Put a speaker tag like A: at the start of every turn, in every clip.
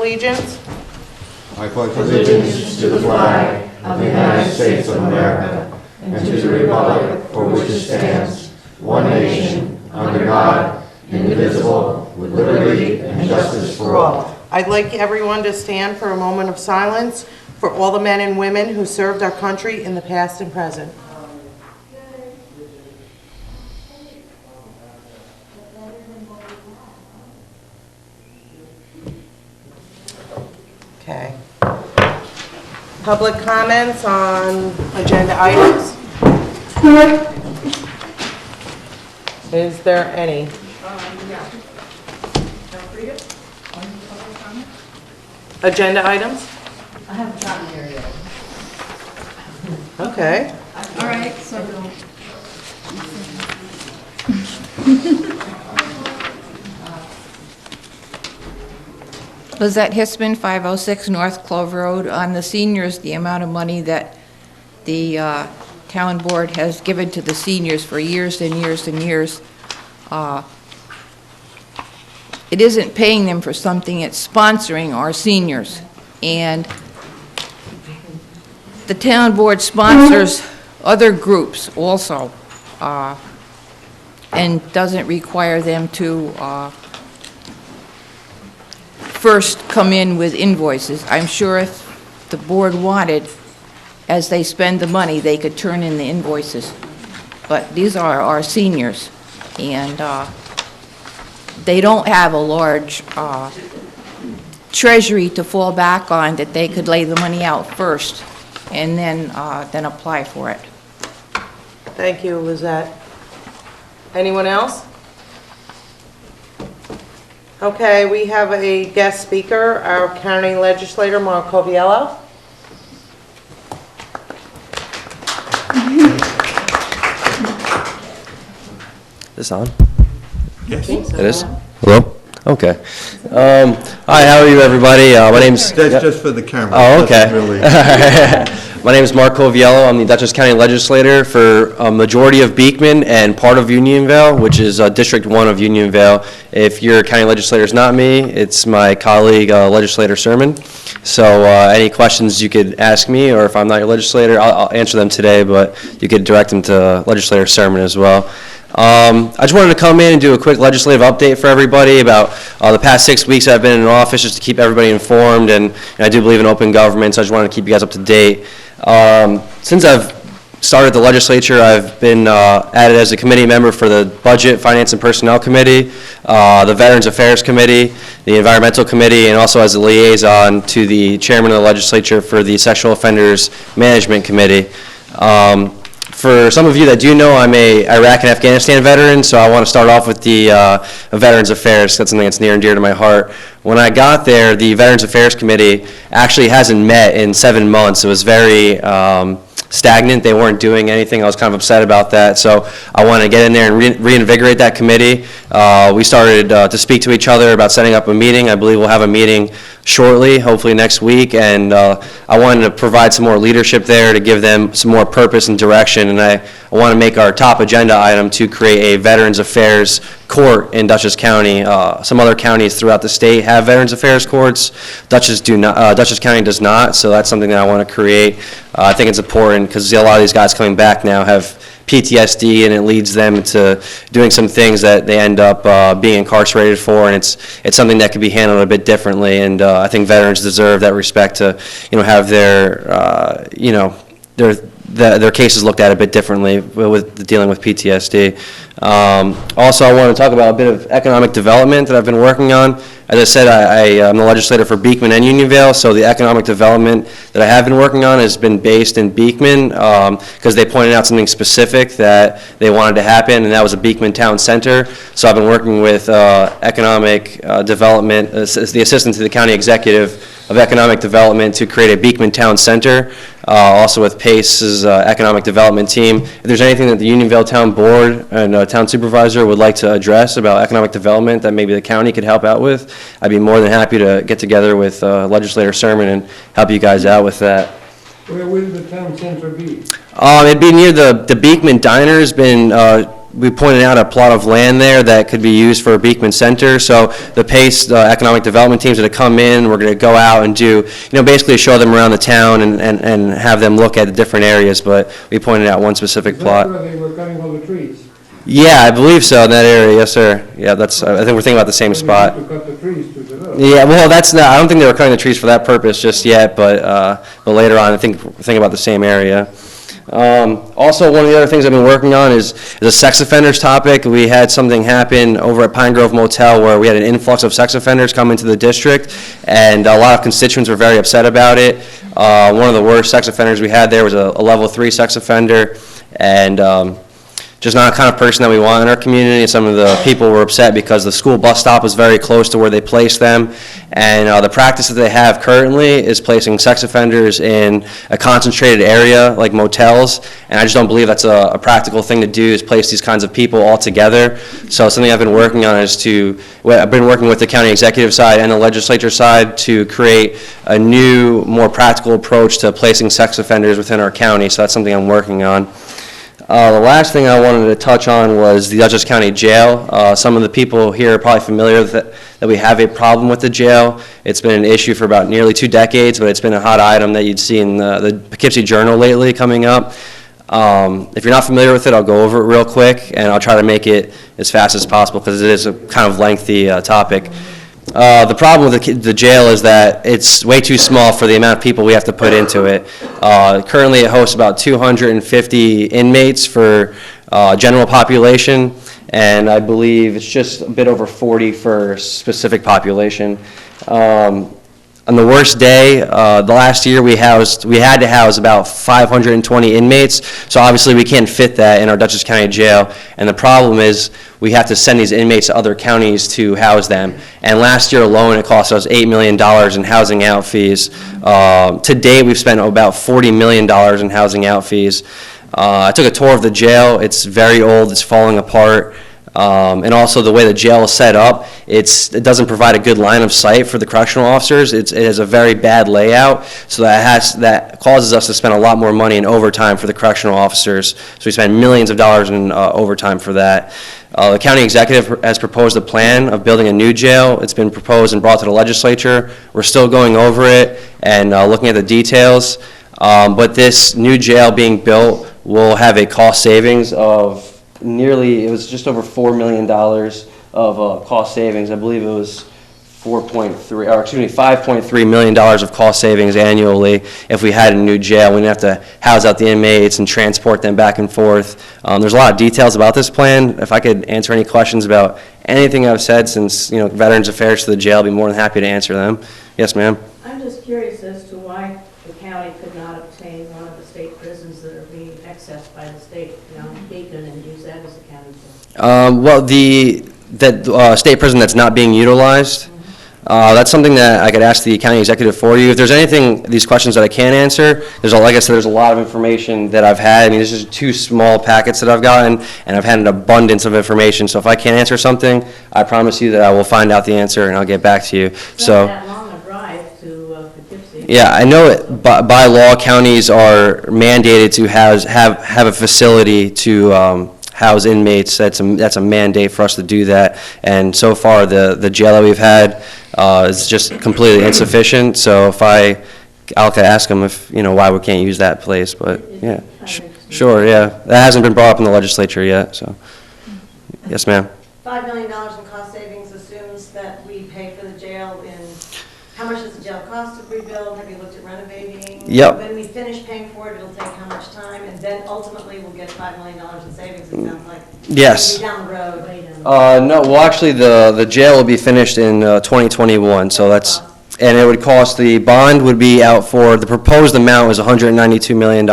A: allegiance.
B: I pledge allegiance to the flag of the United States of America and to the republic for which it stands, one nation, under God, indivisible, with liberty and justice for all.
A: I'd like everyone to stand for a moment of silence for all the men and women who served our country in the past and present. Okay. Public comments on agenda items? Is there any?
C: Yeah. Don't read it. Public comment?
A: Agenda items?
C: I haven't gotten there yet.
A: Okay.
C: All right, so
D: Lizette Hisman, 506 North Clove Road. On the seniors, the amount of money that the town board has given to the seniors for years and years and years, it isn't paying them for something, it's sponsoring our seniors. And the town board sponsors other groups also, and doesn't require them to first come in with invoices. I'm sure if the board wanted, as they spend the money, they could turn in the invoices. But these are our seniors, and they don't have a large treasury to fall back on that they could lay the money out first and then apply for it.
A: Thank you, Lizette. Anyone else? Okay, we have a guest speaker, our county legislator, Marc Coviello.
E: Is this on?
A: Yes.
E: It is? Hello? Okay. Hi, how are you, everybody? My name's...
B: That's just for the camera.
E: Oh, okay.
B: Doesn't really-
E: My name is Marc Coviello. I'm the Dutchess County Legislator for a majority of Beekman and part of Unionville, which is District 1 of Unionville. If your county legislator is not me, it's my colleague, Legislator Sermon. So any questions you could ask me, or if I'm not your legislator, I'll answer them today, but you could direct them to Legislator Sermon as well. I just wanted to come in and do a quick legislative update for everybody about the past 6 weeks I've been in office, just to keep everybody informed, and I do believe in open government, so I just wanted to keep you guys up to date. Since I've started the legislature, I've been added as a committee member for the Budget, Finance, and Personnel Committee, the Veterans Affairs Committee, the Environmental Committee, and also as a liaison to the chairman of the legislature for the Sexual Offenders Management Committee. For some of you that do know, I'm a Iraq and Afghanistan veteran, so I want to start off with the Veterans Affairs. That's something that's near and dear to my heart. When I got there, the Veterans Affairs Committee actually hasn't met in 7 months. It was very stagnant. They weren't doing anything. I was kind of upset about that, so I wanted to get in there and reinvigorate that committee. We started to speak to each other about setting up a meeting. I believe we'll have a meeting shortly, hopefully next week, and I wanted to provide some more leadership there to give them some more purpose and direction, and I want to make our top agenda item to create a Veterans Affairs court in Dutchess County. Some other counties throughout the state have Veterans Affairs courts. Dutchess County does not, so that's something that I want to create. I think it's important because a lot of these guys coming back now have PTSD, and it leads them to doing some things that they end up being incarcerated for, and it's something that can be handled a bit differently, and I think veterans deserve that respect to, have their, their cases looked at a bit differently with dealing with PTSD. Also, I want to talk about a bit of economic development that I've been working on. As I said, I'm the legislator for Beekman and Unionville, so the economic development that I have been working on has been based in Beekman because they pointed out something specific that they wanted to happen, and that was a Beekman Town Center. So I've been working with economic development, as the assistant to the county executive of economic development, to create a Beekman Town Center, also with PACE's economic development team. If there's anything that the Unionville Town Board and Town Supervisor would like to address about economic development that maybe the county could help out with, I'd be more than happy to get together with Legislator Sermon and help you guys out with that.
F: Where would the town center be?
E: It'd be near the Beekman Diner. Has been we pointed out a plot of land there that could be used for a Beekman Center. So the PACE, the economic development teams that come in, we're going to go out and do, basically show them around the town and have them look at the different areas. But we pointed out one specific plot.
B: That's where they were cutting all the trees.
E: Yeah, I believe so, in that area, yes, sir. Yeah, I think we're thinking about the same spot.
B: To cut the trees to develop.
E: Yeah, well, I don't think they were cutting the trees for that purpose just yet, but later on, I think we're thinking about the same area. Also, one of the other things I've been working on is a sex offenders topic. We had something happen over at Pine Grove Motel where we had an influx of sex offenders come into the district, and a lot of constituents were very upset about it. One of the worst sex offenders we had there was a level 3 sex offender, and just not the kind of person that we want in our community. Some of the people were upset because the school bus stop was very close to where they placed them, and the practice that they have currently is placing sex offenders in a concentrated area like motels, and I just don't believe that's a practical thing to do, is place these kinds of people all together. So something I've been working on is I've been working with the county executive side and the legislature side to create a new, more practical approach to placing sex offenders within our county, so that's something I'm working on. The last thing I wanted to touch on was the Dutchess County Jail. Some of the people here are probably familiar with it, that we have a problem with the jail. It's been an issue for about nearly 2 decades, but it's been a hot item that you'd see in the Poughkeepsie Journal lately coming up. If you're not familiar with it, I'll go over it real quick, and I'll try to make it as fast as possible because it is a kind of lengthy topic. The problem with the jail is that it's way too small for the amount of people we have to put into it. Currently, it hosts about 250 inmates for general population, and I believe it's just a bit over 40 for specific population. On the worst day, the last year we had to house about 520 inmates, so obviously we can't fit that in our Dutchess County Jail, and the problem is we have to send these inmates to other counties to house them, and last year alone it cost us $8 million in housing out fees. To date, we've spent about $40 million in housing out fees. I took a tour of the jail. It's very old, it's falling apart. And also the way the jail is set up, it doesn't provide a good line of sight for the correctional officers. It has a very bad layout, so that causes us to spend a lot more money in overtime for the correctional officers. So we spend millions of dollars in overtime for that. The county executive has proposed a plan of building a new jail. It's been proposed and brought to the legislature. We're still going over it and looking at the details. But this new jail being built will have a cost savings of it was just over $4 million of cost savings. I believe it was $5.3 million of cost savings annually if we had a new jail. We didn't have to house out the inmates and transport them back and forth. There's a lot of details about this plan. If I could answer any questions about anything I've said since, Veterans Affairs to the jail, I'd be more than happy to answer them. Yes, ma'am?
F: I'm just curious as to why the county could not obtain one of the state prisons that are being accessed by the state, Beacon, and use that as a county prison.
E: Well, that state prison that's not being utilized, that's something that I could ask the county executive for you. If there's these questions that I can't answer, like I said, there's a lot of information that I've had. I mean, this is 2 small packets that I've gotten, and I've had an abundance of information. So if I can't answer something, I promise you that I will find out the answer and I'll get back to you.
F: It's not that long a drive to Poughkeepsie.
E: Yeah, I know it. By law, counties are mandated to have a facility to house inmates. That's a mandate for us to do that. And so far, the jail that we've had is just completely insufficient. So if I'll ask them if why we can't use that place. But yeah, sure, yeah, that hasn't been brought up in the legislature yet. So yes, ma'am.
G: $5 million in cost savings assumes that we pay for the jail in, how much does the jail cost to rebuild? Have you looked at renovating?
E: Yep.
G: When we finish paying for it, it'll take how much time? And then ultimately we'll get $5 million in savings, it sounds like.
E: Yes.
G: Maybe down the road. Way down the road.
E: No, well, actually, the jail will be finished in 2021, so and it would cost, the bond would be out for, the proposed amount is $192 million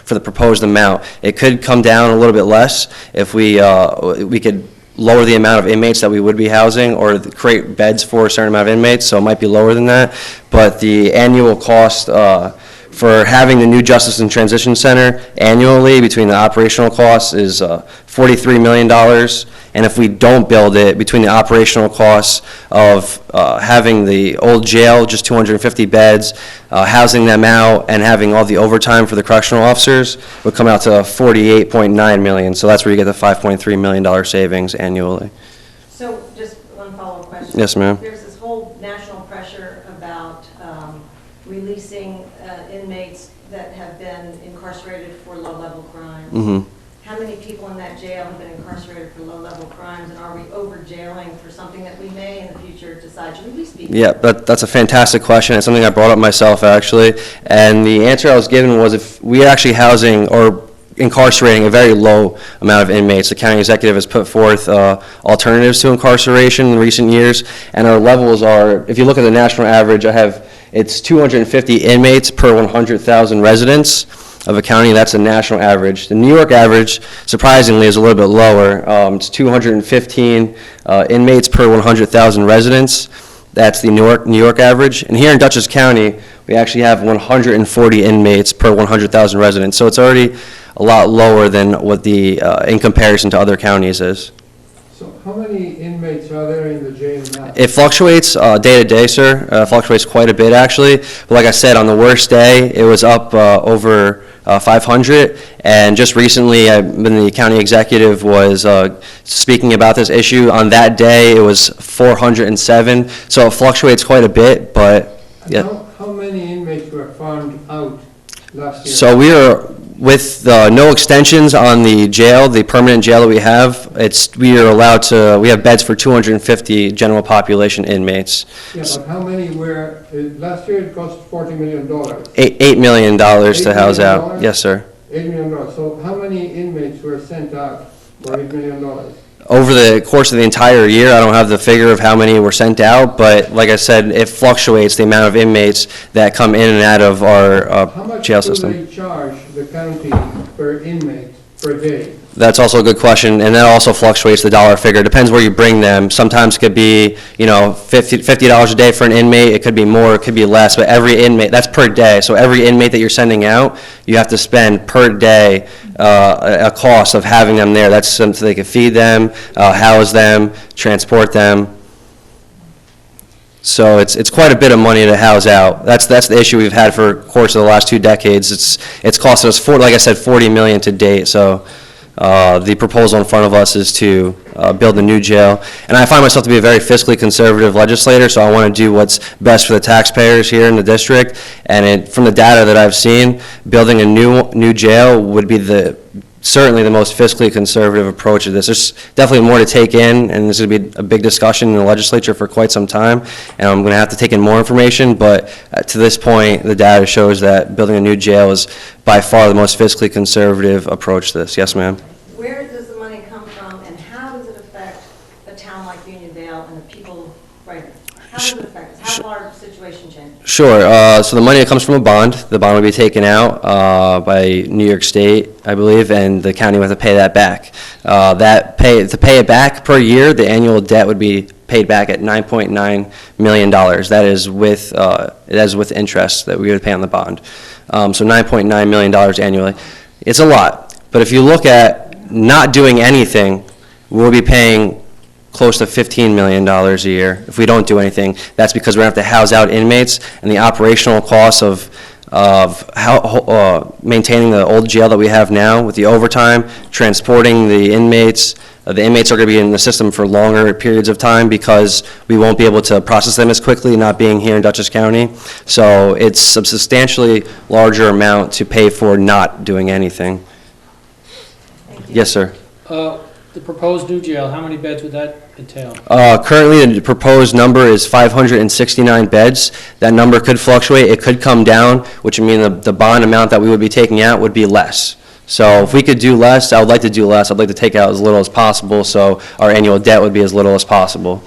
E: for the proposed amount. It could come down a little bit less if we could lower the amount of inmates that we would be housing or create beds for a certain amount of inmates, so it might be lower than that. But the annual cost for having the new Justice and Transition Center annually between the operational costs is $43 million. And if we don't build it, between the operational costs of having the old jail, just 250 beds, housing them out, and having all the overtime for the correctional officers, would come out to $48.9 million. So that's where you get the $5.3 million savings annually.
G: So just one follow-up question.
E: Yes, ma'am.
G: There's this whole national pressure about releasing inmates that have been incarcerated for low-level crimes.
E: Mm-hmm.
G: How many people in that jail have been incarcerated for low-level crimes, and are we over-jailing for something that we may in the future decide to release people?
E: Yeah, that's a fantastic question. It's something I brought up myself, actually. And the answer I was given was if we are actually housing or incarcerating a very low amount of inmates. The county executive has put forth alternatives to incarceration in recent years, and our levels are, if you look at the national average, it's 250 inmates per 100,000 residents of a county. That's a national average. The New York average, surprisingly, is a little bit lower. It's 215 inmates per 100,000 residents. That's the New York average. And here in Dutchess County, we actually have 140 inmates per 100,000 residents. So it's already a lot lower than what the, in comparison to other counties is.
B: So how many inmates are there in the jail now?
E: It fluctuates day to day, sir. Fluctuates quite a bit, actually. But like I said, on the worst day, it was up over 500. And just recently, when the county executive was speaking about this issue, on that day, it was 407. So it fluctuates quite a bit, but yeah.
B: How many inmates were found out last year?
E: So we are, with no extensions on the jail, the permanent jail that we have, we are allowed to, we have beds for 250 general population inmates.
B: Yeah, but how many were, last year it cost $40 million.
E: $8 million to house out. Yes, sir.
B: $8 million. So how many inmates were sent out for $8 million?
E: Over the course of the entire year, I don't have the figure of how many were sent out, but like I said, it fluctuates the amount of inmates that come in and out of our jail system.
B: How much do they charge the county per inmate per day?
E: That's also a good question, and that also fluctuates the dollar figure. Depends where you bring them. Sometimes it could be, $50 a day for an inmate. It could be more, it could be less, but every inmate, that's per day. So every inmate that you're sending out, you have to spend per day a cost of having them there. That's so they can feed them, house them, transport them. So it's quite a bit of money to house out. That's the issue we've had for the course of the last 2 decades. It's costed us, like I said, $40 million to date. So the proposal in front of us is to build a new jail. And I find myself to be a very fiscally conservative legislator, so I want to do what's best for the taxpayers here in the district. And from the data that I've seen, building a new jail would be certainly the most fiscally conservative approach to this. There's definitely more to take in, and this is going to be a big discussion in the legislature for quite some time, and I'm going to have to take in more information, but to this point, the data shows that building a new jail is by far the most fiscally conservative approach to this. Yes, ma'am?
G: Where does the money come from, and how does it affect a town like Unionvale and the people right here? How does it affect us? How will our situation change?
E: Sure. So the money comes from a bond. The bond will be taken out by New York State, I believe, and the county will have to pay that back. To pay it back per year, the annual debt would be paid back at $9.9 million. That is with interest that we would pay on the bond. So $9.9 million annually. It's a lot. But if you look at not doing anything, we'll be paying close to $15 million a year if we don't do anything. That's because we're going to have to house out inmates, and the operational costs of maintaining the old jail that we have now with the overtime, transporting the inmates. The inmates are going to be in the system for longer periods of time because we won't be able to process them as quickly, not being here in Dutchess County. So it's a substantially larger amount to pay for not doing anything.
G: Thank you.
E: Yes, sir.
H: The proposed new jail, how many beds would that entail?
E: Currently, the proposed number is 569 beds. That number could fluctuate. It could come down, which would mean the bond amount that we would be taking out would be less. So if we could do less, I would like to do less. I'd like to take out as little as possible, so our annual debt would be as little as possible.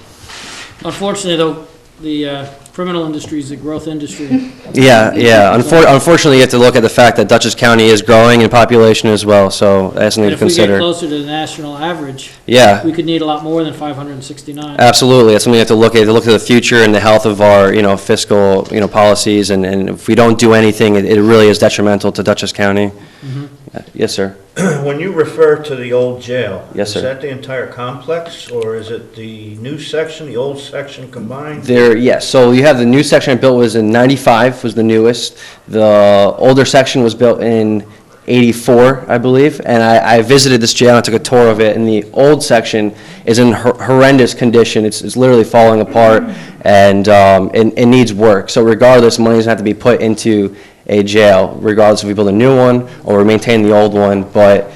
H: Unfortunately, though, the criminal industry is a growth industry.
E: Yeah, yeah. Unfortunately, you have to look at the fact that Dutchess County is growing in population as well, so that's something
H: And
E: to
H: if we get
E: consider.
H: closer to the national average,
E: Yeah,
H: we could need a lot more than 569.
E: absolutely. That's something you have to look at, to the future and the health of our, fiscal, policies, and if we don't do anything, it really is detrimental to Dutchess County. Yes, sir.
I: When you refer to the old jail.
E: Yes, sir.
I: Is that the entire complex, or is it the new section, the old section combined?
E: Yes, so you have the new section built was in 95, was the newest. The older section was built in 84, I believe, and I visited this jail, and I took a tour of it, and the old section is in horrendous condition. It's literally falling apart, and it needs work. So regardless, money doesn't have to be put into a jail, regardless if we build a new one or we maintain the old one, but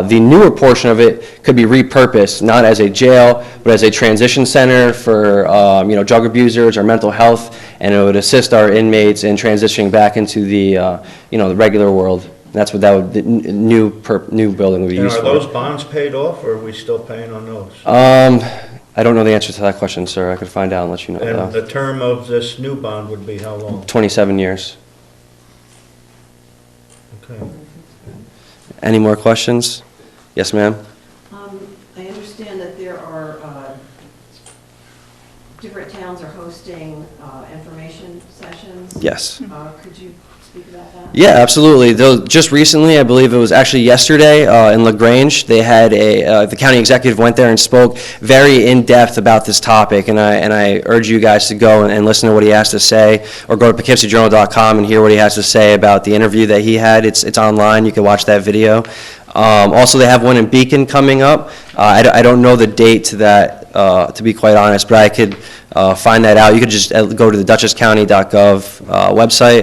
E: the newer portion of it could be repurposed, not as a jail, but as a transition center for, drug abusers or mental health, and it would assist our inmates in transitioning back into the, the regular world. That's what the new building would be
I: And
E: used
I: are
E: for.
I: those bonds paid off, or are we still paying on those?
E: I don't know the answer to that question, sir. I could find out and let you know.
I: And the term of this new bond would be how long?
E: 27 years.
I: Okay.
E: Any more questions? Yes, ma'am?
G: I understand that there are, different towns are hosting information sessions.
E: Yes.
G: Could you speak about that?
E: Yeah, absolutely. Just recently, I believe it was actually yesterday in LaGrange, they had the county executive went there and spoke very in-depth about this topic, and I urge you guys to go and listen to what he has to say, or go to poughkeepsiejournal.com and hear what he has to say about the interview that he had. It's online. You can watch that video. Also, they have one in Beacon coming up. I don't know the date to that, to be quite honest, but I could find that out. You could just go to the dutchesscounty.gov website.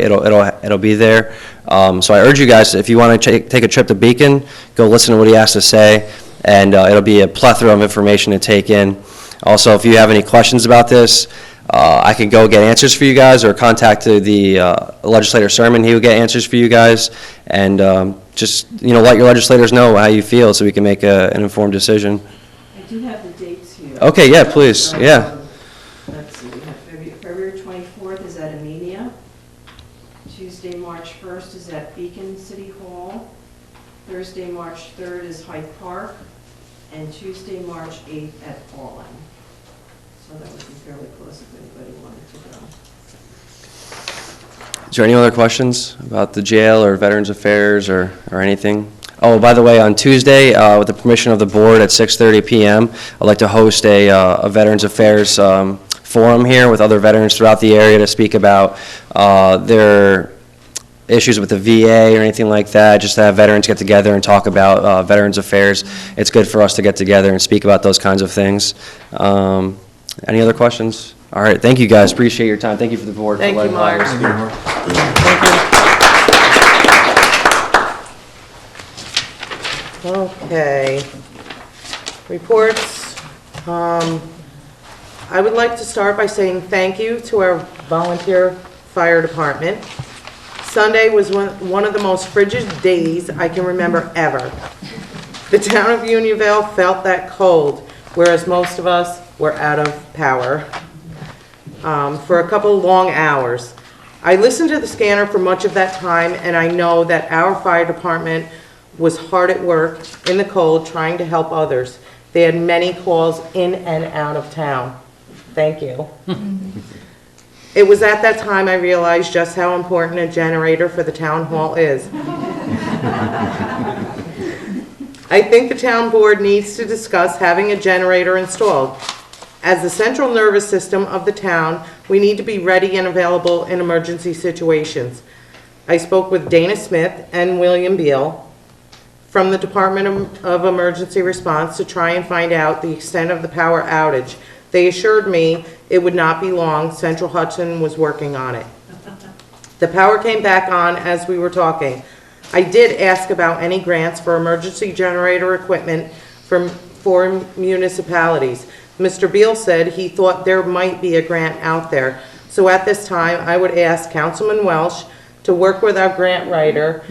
E: It'll be there. So I urge you guys, if you want to take a trip to Beacon, go listen to what he has to say, and it'll be a plethora of information to take in. Also, if you have any questions about this, I could go get answers for you guys, or contact the legislator Sermon. He will get answers for you guys, and just let your legislators know how you feel, so we can make an informed decision.
G: I do have the dates here.
E: Okay, yeah, please, yeah.
G: Let's see, we have February 24th is at Amelia. Tuesday, March 1st is at Beacon City Hall. Thursday, March 3rd is Hyde Park. And Tuesday, March 8th at Allen. So that would be fairly close if anybody wanted to go.
E: Is there any other questions about the jail or Veterans Affairs or anything? Oh, by the way, on Tuesday, with the permission of the board at 6:30 p.m., I'd like to host a Veterans Affairs forum here with other veterans throughout the area to speak about their issues with the VA or anything like that, just to have veterans get together and talk about Veterans Affairs. It's good for us to get together and speak about those kinds of things. Any other questions? All right, thank you guys, appreciate your time. Thank you for the board.
A: Thank you, Mark. Okay. Reports. I would like to start by saying thank you to our volunteer fire department. Sunday was one of the most frigid days I can remember ever. The town of Unionville felt that cold, whereas most of us were out of power for a couple long hours. I listened to the scanner for much of that time, and I know that our fire department was hard at work in the cold trying to help others. They had many calls in and out of town. Thank you. It was at that time I realized just how important a generator for the town hall is. I think the town board needs to discuss having a generator installed. As the central nervous system of the town, we need to be ready and available in emergency situations. I spoke with Dana Smith and William Beal from the Department of Emergency Response to try and find out the extent of the power outage. They assured me it would not be long. Central Hudson was working on it. The power came back on as we were talking. I did ask about any grants for emergency generator equipment for municipalities. Mr. Beal said he thought there might be a grant out there. So at this time, I would ask Councilman Welsh to work with our grant writer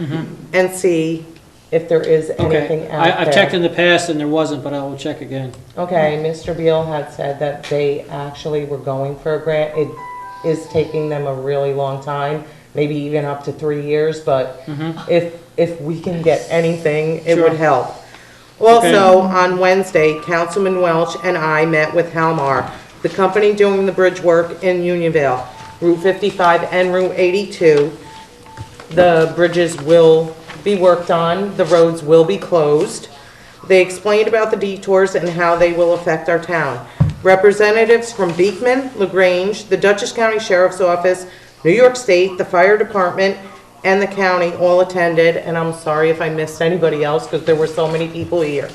A: and see if there is anything
H: Okay,
A: out there.
H: I've checked in the past and there wasn't, but I will check again.
A: Okay, Mr. Beal had said that they actually were going for a grant. is taking them a really long time, maybe even up to 3 years, but if we can get anything, it would
H: Sure.
A: help. Also, on Wednesday, Councilman Welch and I met with Halmar, the company doing the bridge work in Unionville, Route 55 and Route 82. The bridges will be worked on, the roads will be closed. They explained about the detours and how they will affect our town. Representatives from Beekman, LaGrange, the Dutchess County Sheriff's Office, New York State, the Fire Department, and the county all attended, and I'm sorry if I missed anybody else because there were so many people here.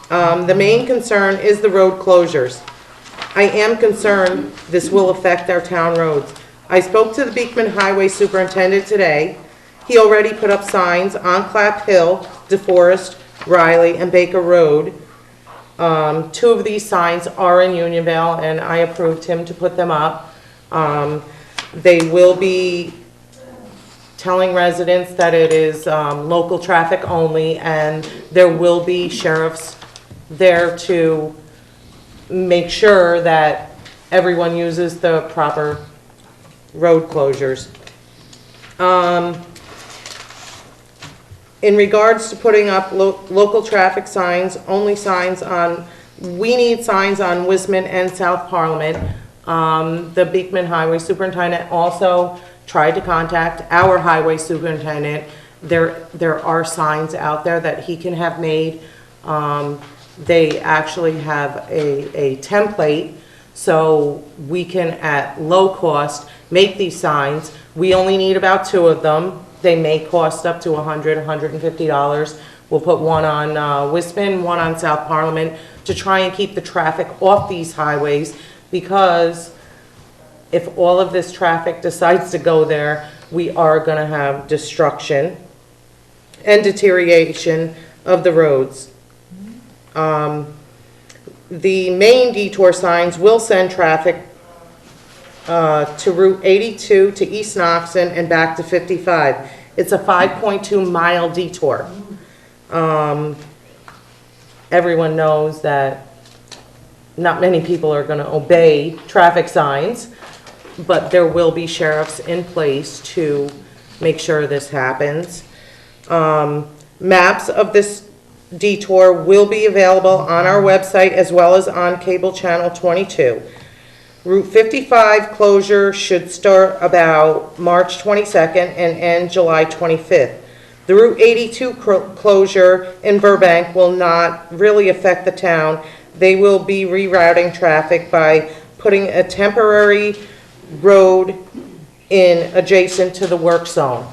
A: The main concern is the road closures. I am concerned this will affect our town roads. I spoke to the Beekman Highway Superintendent today. He already put up signs on Clap Hill, DeForest, Riley, and Baker Road. 2 of these signs are in Unionville, and I approved him to put them up. They will be telling residents that it is local traffic only, and there will be sheriffs there to make sure that everyone uses the proper road closures. In regards to putting up local traffic signs, we need signs on Wisman and South Parliament. The Beekman Highway Superintendent also tried to contact our highway superintendent. There are signs out there that he can have made. They actually have a template, so we can, at low cost, make these signs. We only need about 2 of them. They may cost up to $100, $150. We'll put one on Wisman, one on South Parliament, to try and keep the traffic off these highways, because if all of this traffic decides to go there, we are going to have destruction and deterioration of the roads. The main detour signs will send traffic to Route 82 to East Knoxon and back to 55. It's a 5.2 mile detour. Everyone knows that not many people are going to obey traffic signs, but there will be sheriffs in place to make sure this happens. Maps of this detour will be available on our website as well as on cable channel 22. Route 55 closure should start about March 22nd and end July 25th. The Route 82 closure in Burbank will not really affect the town. They will be rerouting traffic by putting a temporary road in adjacent to the work zone.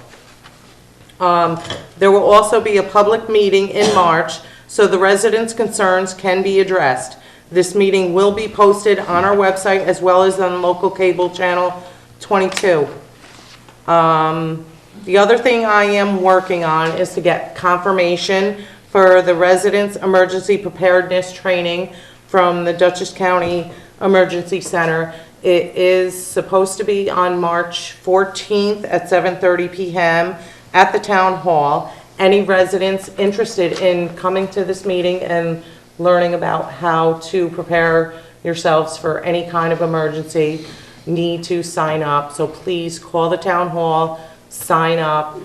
A: There will also be a public meeting in March, so the residents' concerns can be addressed. This meeting will be posted on our website as well as on local cable channel 22. The other thing I am working on is to get confirmation for the residents' emergency preparedness training from the Dutchess County Emergency Center. It is supposed to be on March 14th at 7:30 p.m. at the town hall. Any residents interested in coming to this meeting and learning about how to prepare yourselves for any kind of emergency need to sign up. So please call the town hall, sign up,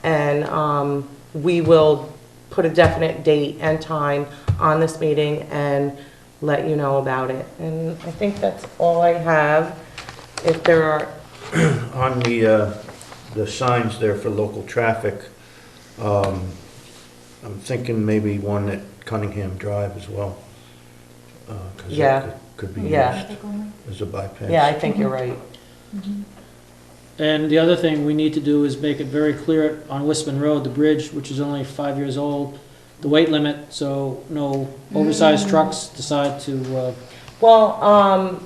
A: and we will put a definite date and time on this meeting and let you know about it. And I think that's all I have. If there are...
I: On the signs there for local traffic, I'm thinking maybe one at Cunningham Drive as well. 'Cause
A: Yeah.
I: that could be
A: Yeah.
I: used as a bypass.
A: Yeah, I think you're right.
H: And the other thing we need to do is make it very clear on Wisman Road, the bridge, which is only 5 years old, the weight limit, so no oversized trucks decide to,
A: Well,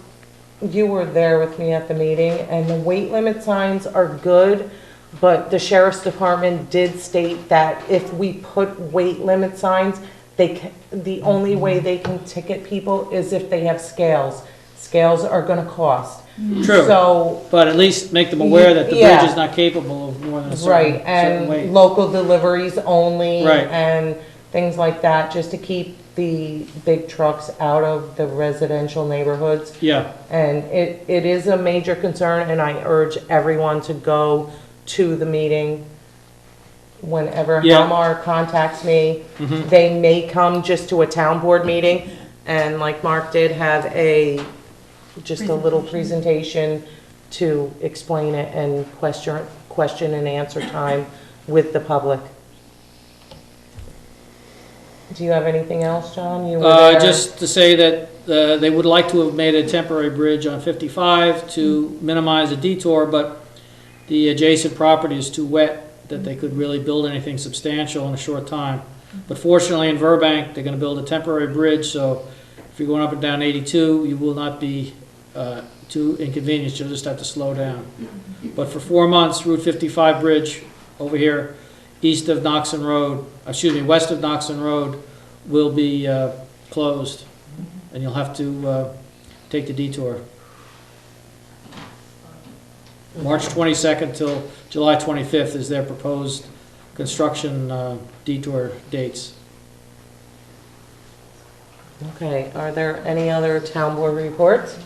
A: you were there with me at the meeting, and the weight limit signs are good, but the sheriff's department did state that if we put weight limit signs, the only way they can ticket people is if they have scales. Scales are gonna cost.
H: true,
A: So,
H: but at least make them aware that the
A: Yeah.
H: bridge is not capable of more than a
A: right,
H: certain weight.
A: and local deliveries only,
H: Right.
A: and things like that, just to keep the big trucks out of the residential neighborhoods.
H: Yeah,
A: And it is a major concern, and I urge everyone to go to the meeting. Whenever
H: Yeah.
A: Halmar contacts me,
H: Mhm.
A: they may come just to a town board meeting, and like Mark did, have just a little presentation to explain it and question and answer time with the public. Do you have anything else, John? You were there.
H: just to say that they would like to have made a temporary bridge on 55 to minimize a detour, but the adjacent property is too wet that they could really build anything substantial in a short time. But fortunately, in Burbank, they're gonna build a temporary bridge, so if you're going up and down 82, you will not be too inconvenienced, you'll just have to slow down. But for 4 months, Route 55 bridge over here, west of Knoxon Road, will be closed, and you'll have to take the detour. March 22nd till July 25th is their proposed construction detour dates.
A: Okay, are there any other town board reports?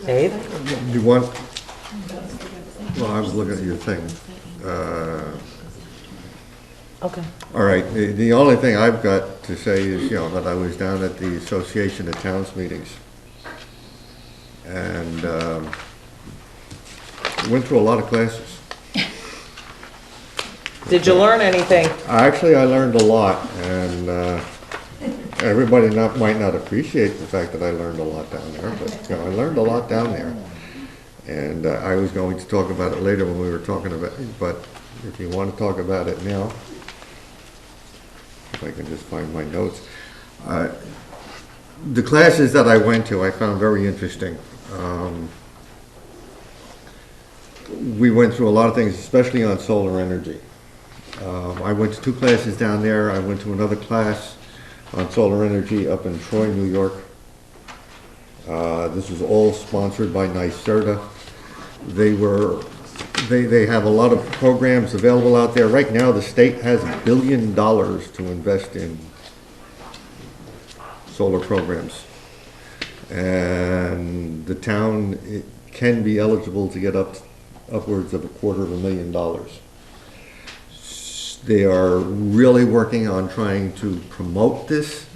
A: Dave?
B: You want, well, I was looking at your thing.
A: Okay.
B: All right, the only thing I've got to say is, that I was down at the Association of Towns meetings. And went through a lot of classes.
A: Did you learn anything?
B: Actually, I learned a lot, and everybody might not appreciate the fact that I learned a lot down there, but I learned a lot down there. And I was going to talk about it later when we were talking about it, but if you want to talk about it now, if I can just find my notes. The classes that I went to, I found very interesting. We went through a lot of things, especially on solar energy. I went to 2 classes down there. I went to another class on solar energy up in Troy, New York. This was all sponsored by NYSERDA. They have a lot of programs available out there. Right now, the state has $1 billion to invest in solar programs. And the town can be eligible to get upwards of $250,000. They are really working on trying to promote this.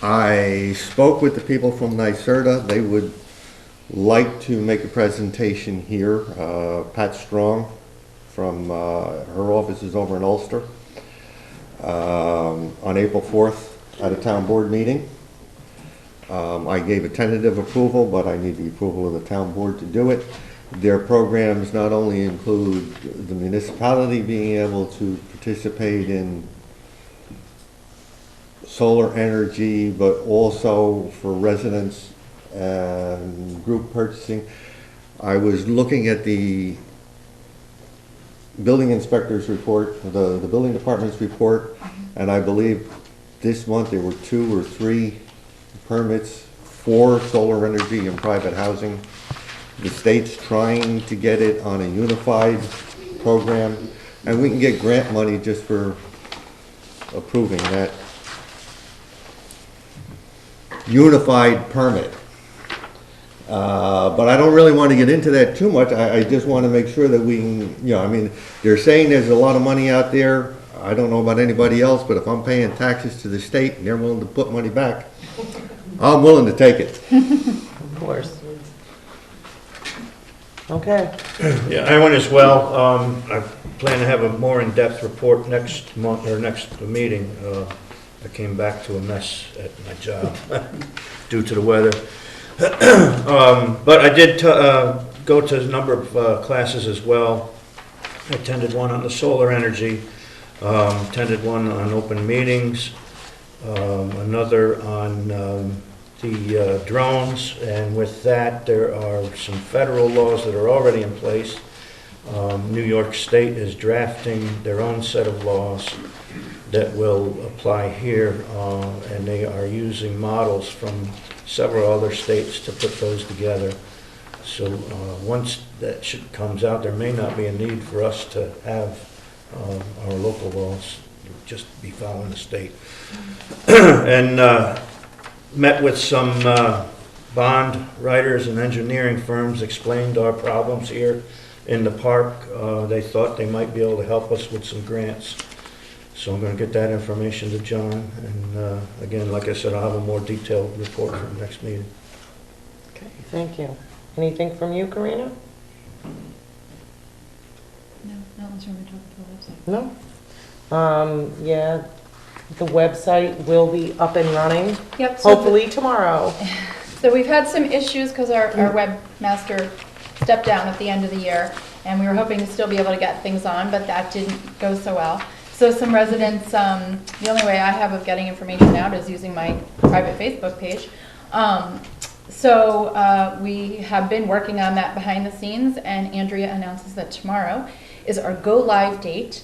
B: I spoke with the people from NYSERDA. They would like to make a presentation here. Pat Strong from her office is over in Ulster on April 4th at a town board meeting. I gave a tentative approval, but I need the approval of the town board to do it. Their programs not only include the municipality being able to participate in solar energy, but also for residents and group purchasing. I was looking at the building inspector's report, the building department's report, and I believe this month there were 2 or 3 permits for solar energy in private housing. The state's trying to get it on a unified program, and we can get grant money just for approving that unified permit. But I don't really want to get into that too much. I just want to make sure that we can, they're saying there's a lot of money out there. I don't know about anybody else, but if I'm paying taxes to the state and they're willing to put money back, I'm willing to take it.
A: Of course. Okay.
I: Yeah, I went as well. I plan to have a more in-depth report next month, or next meeting. I came back to a mess at my job due to the weather. But I did go to a number of classes as well. I attended one on the solar energy, attended one on open meetings, another on the drones, and with that there are some federal laws that are already in place. New York State is drafting their own set of laws that will apply here, and they are using models from several other states to put those together. So once that comes out, there may not be a need for us to have our local laws, just be following the state. And met with some bond writers and engineering firms, explained our problems here in the park. They thought they might be able to help us with some grants. So I'm going to get that information to John. And again, like I said, I'll have a more detailed report for the next meeting.
A: Okay, thank you. Anything from you, Karina?
C: No, not unless you want me to talk about the website.
A: No? Yeah, the website will be up and running,
C: Yep. so
A: hopefully tomorrow.
C: So we've had some issues because our webmaster stepped down at the end of the year, and we were hoping to still be able to get things on, but that didn't go so well. So some residents, the only way I have of getting information out is using my private Facebook page. So we have been working on that behind the scenes, and Andrea announces that tomorrow is our go live date.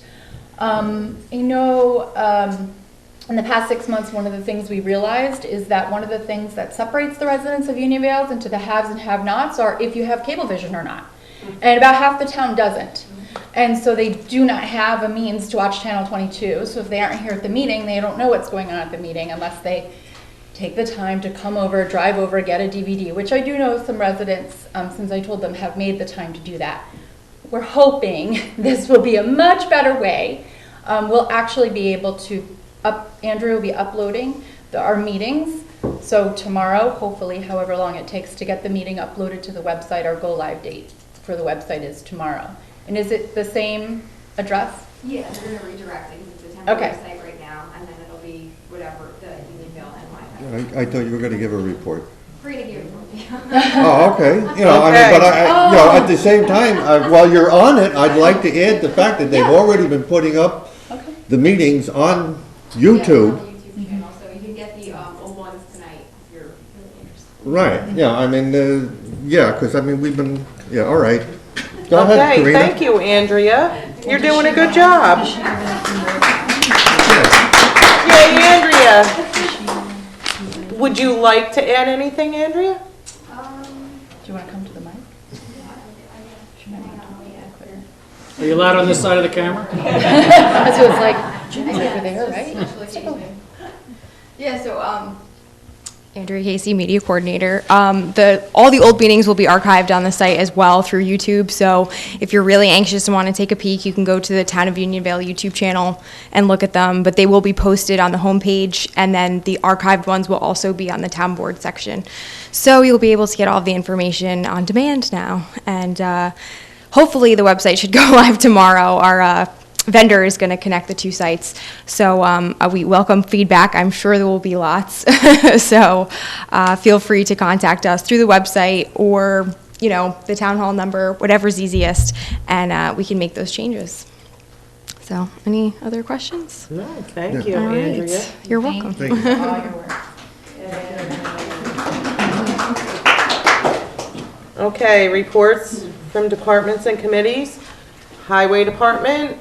C: In the past 6 months, one of the things we realized is that one of the things that separates the residents of Unionvale into the haves and have-nots are if you have Cablevision or not. And about half the town doesn't. And so they do not have a means to watch Channel 22. So if they aren't here at the meeting, they don't know what's going on at the meeting unless they take the time to come over, drive over, get a DVD, which I do know some residents, since I told them, have made the time to do that. We're hoping this will be a much better way. We'll actually be able to Andrew will be uploading our meetings. So tomorrow, hopefully, however long it takes to get the meeting uploaded to the website, our go live date for the website is tomorrow. And is it the same address?
J: Yeah, they're going to redirect it because it's a
C: Okay.
J: temporary site right now, and then it'll be whatever the Unionville NY.
B: I thought you were going to give a report.
J: Free to give it to you.
B: Oh, okay. You know, I mean, but at the same time, while you're on it, I'd like to add the fact that they've already been putting up the meetings on YouTube.
J: Yeah, on the YouTube channel, so you can get the old ones tonight if you're really interested.
B: Right, yeah, I mean, yeah, because I mean, we've been, yeah, all right. Go ahead,
A: Okay,
B: Karina.
A: thank you, Andrea. You're doing a good job. Yay, Andrea. Would you like to add anything, Andrea?
C: Do you want to come to the mic? She might want to talk quicker.
H: Are you allowed on this side of the camera?
C: That's what it's like. Jimmy's over there, right?
J: Yeah, so
K: Andrea Casey, Media Coordinator. All the old meetings will be archived on the site as well through YouTube, so if you're really anxious and want to take a peek, you can go to the Town of Unionvale YouTube channel and look at them, but they will be posted on the homepage, and then the archived ones will also be on the Town Board section. So you'll be able to get all the information on demand now, and hopefully the website should go live tomorrow. Our vendor is going to connect the two sites, so we welcome feedback. I'm sure there will be lots. So feel free to contact us through the website or the town hall number, whatever's easiest, and we can make those changes. So any other questions?
A: No, thank you,
K: All right.
A: Andrea.
K: You're welcome.
C: Thank you for all your work.
A: Okay, reports from departments and committees. Highway Department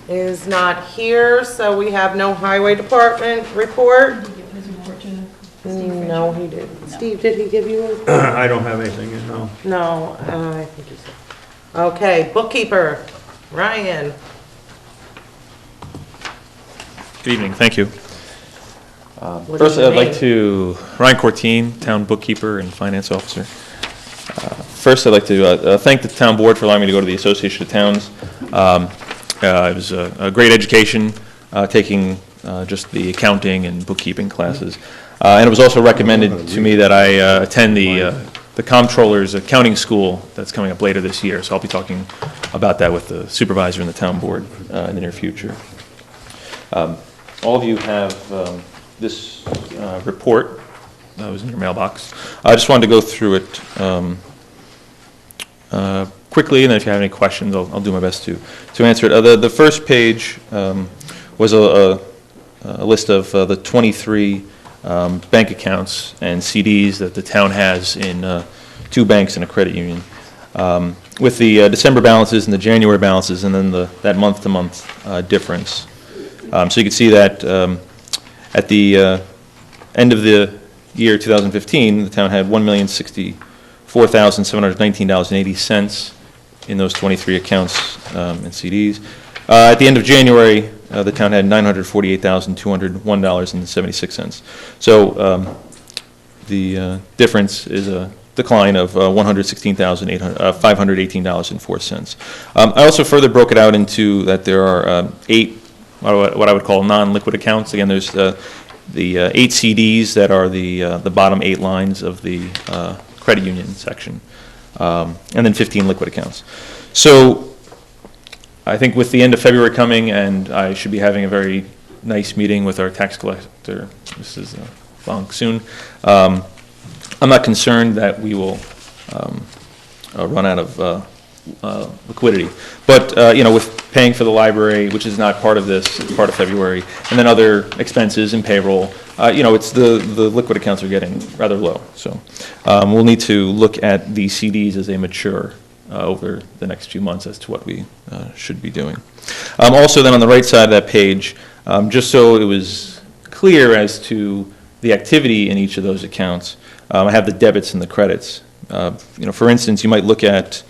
A: is not here, so we have no Highway Department report.
C: Did you give his report to Steve?
A: No, he didn't. Steve, did he give you a report?
I: I don't have anything, no.
A: No, I think he said. Okay, Bookkeeper, Ryan.
L: Good evening, thank you.
A: What
L: First,
A: is your
L: I'd like
A: name?
L: to, Ryan Cortine, Town Bookkeeper and Finance Officer. First, I'd like to thank the Town Board for allowing me to go to the Association of Towns. It was a great education, taking just the accounting and bookkeeping classes. And it was also recommended to me that I attend the Comptroller's accounting school that's coming up later this year. So I'll be talking about that with the Supervisor and the Town Board in the near future. All of you have this report that was in your mailbox. I just wanted to go through it quickly, and then if you have any questions, I'll do my best to answer it. The first page was a list of the 23 bank accounts and CDs that the town has in 2 banks and a credit union, with the December balances and the January balances, and then that month-to-month difference. So you can see that at the end of the year 2015, the town had $4,719.80 in those 23 accounts and CDs. At the end of January, the town had $948,201.76. So the difference is a decline of $116,518.04. I also further broke it out into that there are 8 what I would call non-liquid accounts. Again, there's the 8 CDs that are the bottom 8 lines of the credit union section, and then 15 liquid accounts. So I think with the end of February coming, and I should be having a very nice meeting with our tax collector, Mrs. Bonk, soon, I'm not concerned that we will run out of liquidity. But, with paying for the library, which is not part of this, it's part of February, and then other expenses and payroll, it's the liquid accounts are getting rather low. So we'll need to look at the CDs as they mature over the next few months as to what we should be doing. Also then on the right side of that page, just so it was clear as to the activity in each of those accounts, I have the debits and the credits. For instance, you might look at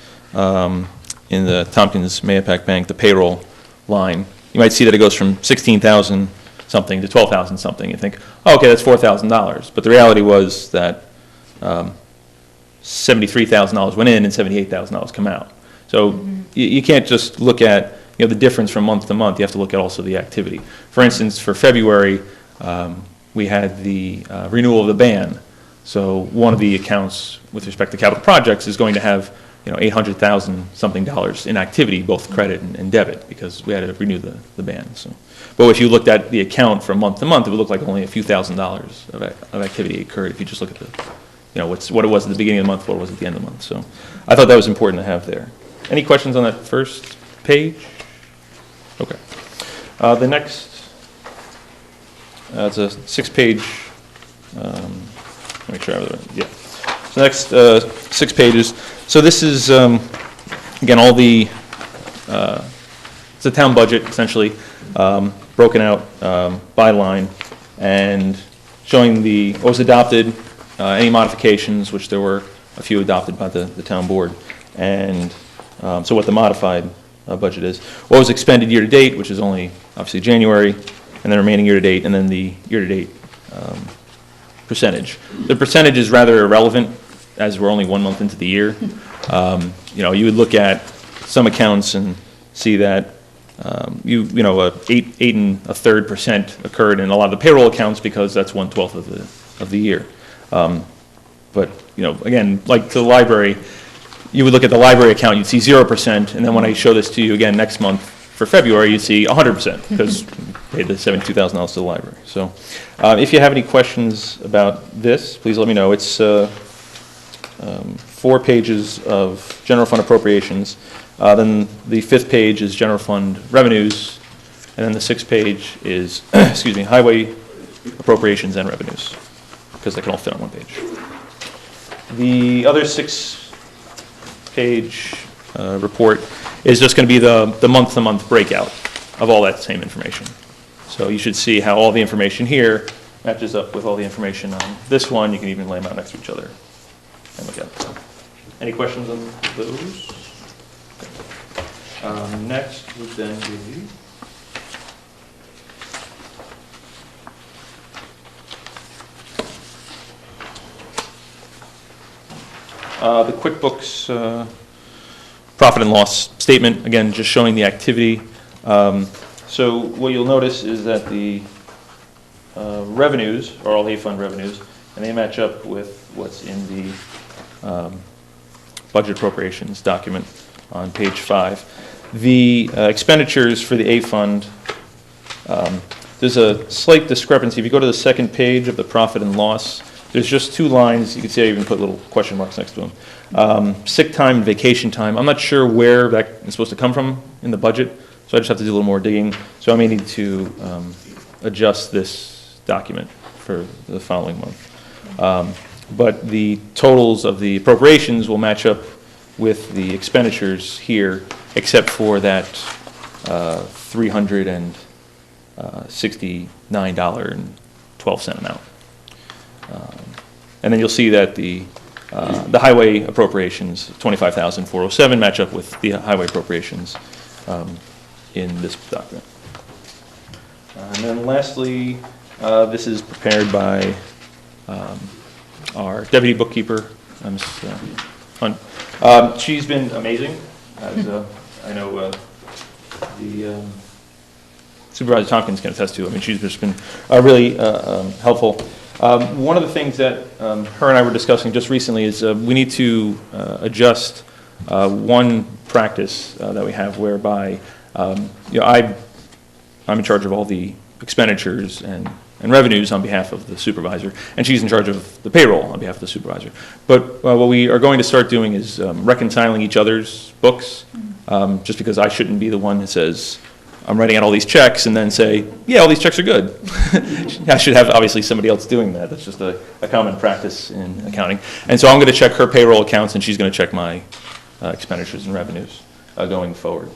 L: in the Tompkins Mahopac Bank, the payroll line. You might see that it goes from 16,000 something to 12,000 something. You think, oh, okay, that's $4,000. But the reality was that $73,000 went in and $78,000 come out. So you can't just look at the difference from month to month. You have to look at also the activity. For instance, for February, we had the renewal of the ban. So one of the accounts with respect to capital projects is going to have $800,000 something in activity, both credit and debit, because we had to renew the ban. So, but if you looked at the account from month to month, it would look like only a few $1,000s of activity occurred. If you just look at the, what it was at the beginning of the month, what it was at the end of the month. So, I thought that was important to have there. Any questions on that first page? Okay. The next, it's a 6-page. Make sure I have it right. Yeah. So the next 6 pages. So this is, again, all the, it's a town budget, essentially, broken out by line, and showing what was adopted, any modifications, which there were a few adopted by the town board, and so what the modified budget is. What was expended year-to-date, which is only, obviously, January, and then remaining year-to-date, and then the year-to-date percentage. The percentage is rather irrelevant, as we're only 1 month into the year. You would look at some accounts and see that 8 1/3% occurred in a lot of the payroll accounts because that's 1/12 of the year. But again, like the library, you would look at the library account, you'd see 0%, and then when I show this to you again next month for February, you'd see 100% because we paid the $72,000 to the library. So, if you have any questions about this, please let me know. It's 4 pages of general fund appropriations. Then the 5th page is general fund revenues, and then the 6th page is, highway appropriations and revenues, because they can all fit on 1 page. The other 6-page report is just going to be the month-to-month breakout of all that same information. So you should see how all the information here matches up with all the information on this one. You can even lay them out next to each other and look at it. Any questions on those? Okay. Next would then be the QuickBooks profit and loss statement, again, just showing the activity. So what you'll notice is that the revenues are all A-fund revenues, and they match up with what's in the budget appropriations document on page 5. The expenditures for the A-fund, there's a slight discrepancy. If you go to the 2nd page of the profit and loss, there's just 2 lines. You can see I even put little question marks next to them. Sick time and vacation time. I'm not sure where that is supposed to come from in the budget, so I just have to do a little more digging. So I may need to adjust this document for the following month. But the totals of the appropriations will match up with the expenditures here, except for that $369.12 amount. And then you'll see that the the highway appropriations, 25,407, match up with the highway appropriations in this document. And then lastly, this is prepared by our deputy bookkeeper, Ms. Hunt. She's been amazing, as I know the Supervisor Tompkins can attest to. I mean, she's just been really helpful. One of the things that her and I were discussing just recently is we need to adjust one practice that we have whereby, I'm in charge of all the expenditures and revenues on behalf of the supervisor, and she's in charge of the payroll on behalf of the supervisor. But what we are going to start doing is reconciling each other's books, just because I shouldn't be the one that says, I'm writing out all these checks and then say, yeah, all these checks are good. I should have obviously somebody else doing that. That's just a common practice in accounting. And so I'm going to check her payroll accounts and she's going to check my expenditures and revenues going forward.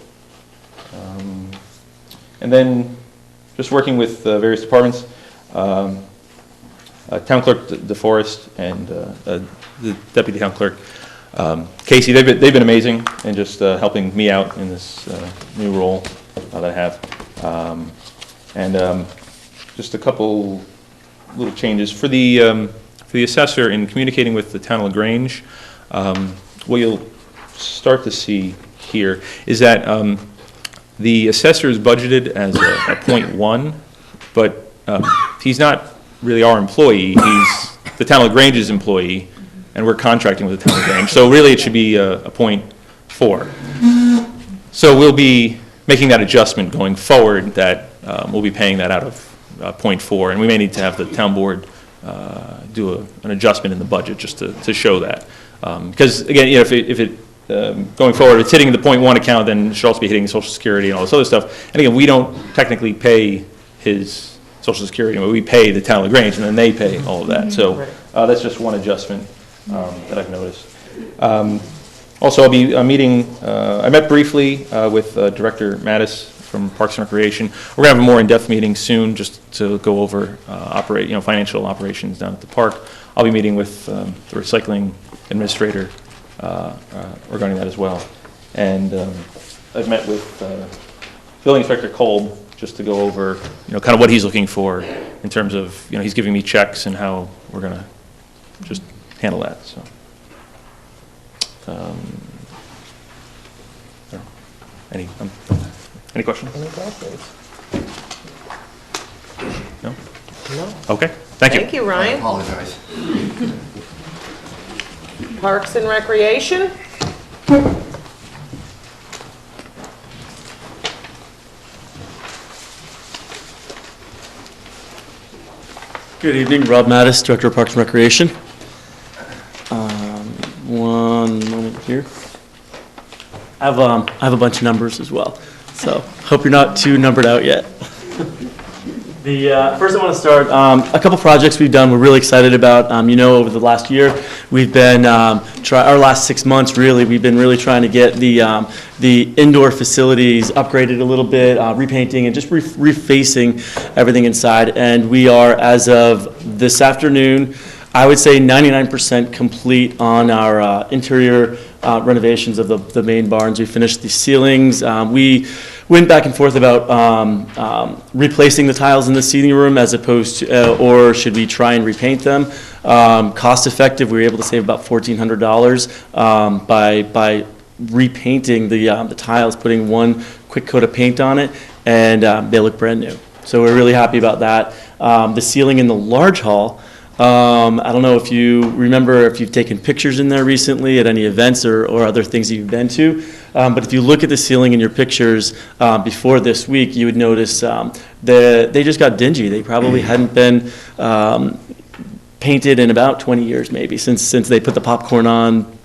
L: And then just working with various departments, Town Clerk DeForest and the Deputy Town Clerk Casey, they've been amazing in just helping me out in this new role that I have. Just a couple little changes. For the assessor in communicating with the town of LaGrange, what you'll start to see here is that the assessor is budgeted as a 0.1, but he's not really our employee. He's the town of LaGrange's employee, and we're contracting with the town of LaGrange. So really it should be a 0.4. So we'll be making that adjustment going forward, that we'll be paying that out of 0.4, and we may need to have the town board do an adjustment in the budget just to show that. Because again, if it going forward, it's hitting the 0.1 account, then it should also be hitting Social Security and all this other stuff. And again, we don't technically pay his Social Security, but we pay the town of LaGrange, and then they pay all of that. So that's just one adjustment that I've noticed. Also, I'll be meeting, I met briefly with Director Mattis from Parks and Recreation. We're going to have a more in-depth meeting soon just to go over financial operations down at the park. I'll be meeting with the recycling administrator regarding that as well. And I've met with Building Inspector Kolb just to go over, kind of what he's looking for in terms of, he's giving me checks and how we're going to just handle that. So. Any questions?
A: Any questions?
L: No?
A: No.
L: Okay, thank you.
A: Thank you, Ryan.
B: I apologize.
A: Parks and Recreation?
M: Good evening, Rob Mattis, Director of Parks and Recreation. One moment here. I have a bunch of numbers as well, so hope you're not too numbered out yet. First I want to start, a couple projects we've done we're really excited about. Over the last year, we've been, our last 6 months really, we've been really trying to get the indoor facilities upgraded a little bit, repainting and just refacing everything inside. And we are, as of this afternoon, I would say 99% complete on our interior renovations of the main barns. We finished the ceilings. We went back and forth about replacing the tiles in the seating room as opposed to, or should we try and repaint them. Cost effective, we were able to save about $1,400 by repainting the tiles, putting one quick coat of paint on it, and they look brand new. So we're really happy about that. The ceiling in the large hall, I don't know if you remember if you've taken pictures in there recently at any events or other things that you've been to, but if you look at the ceiling in your pictures before this week, you would notice they just got dingy. They probably hadn't been painted in about 20 years maybe, since they put the popcorn on,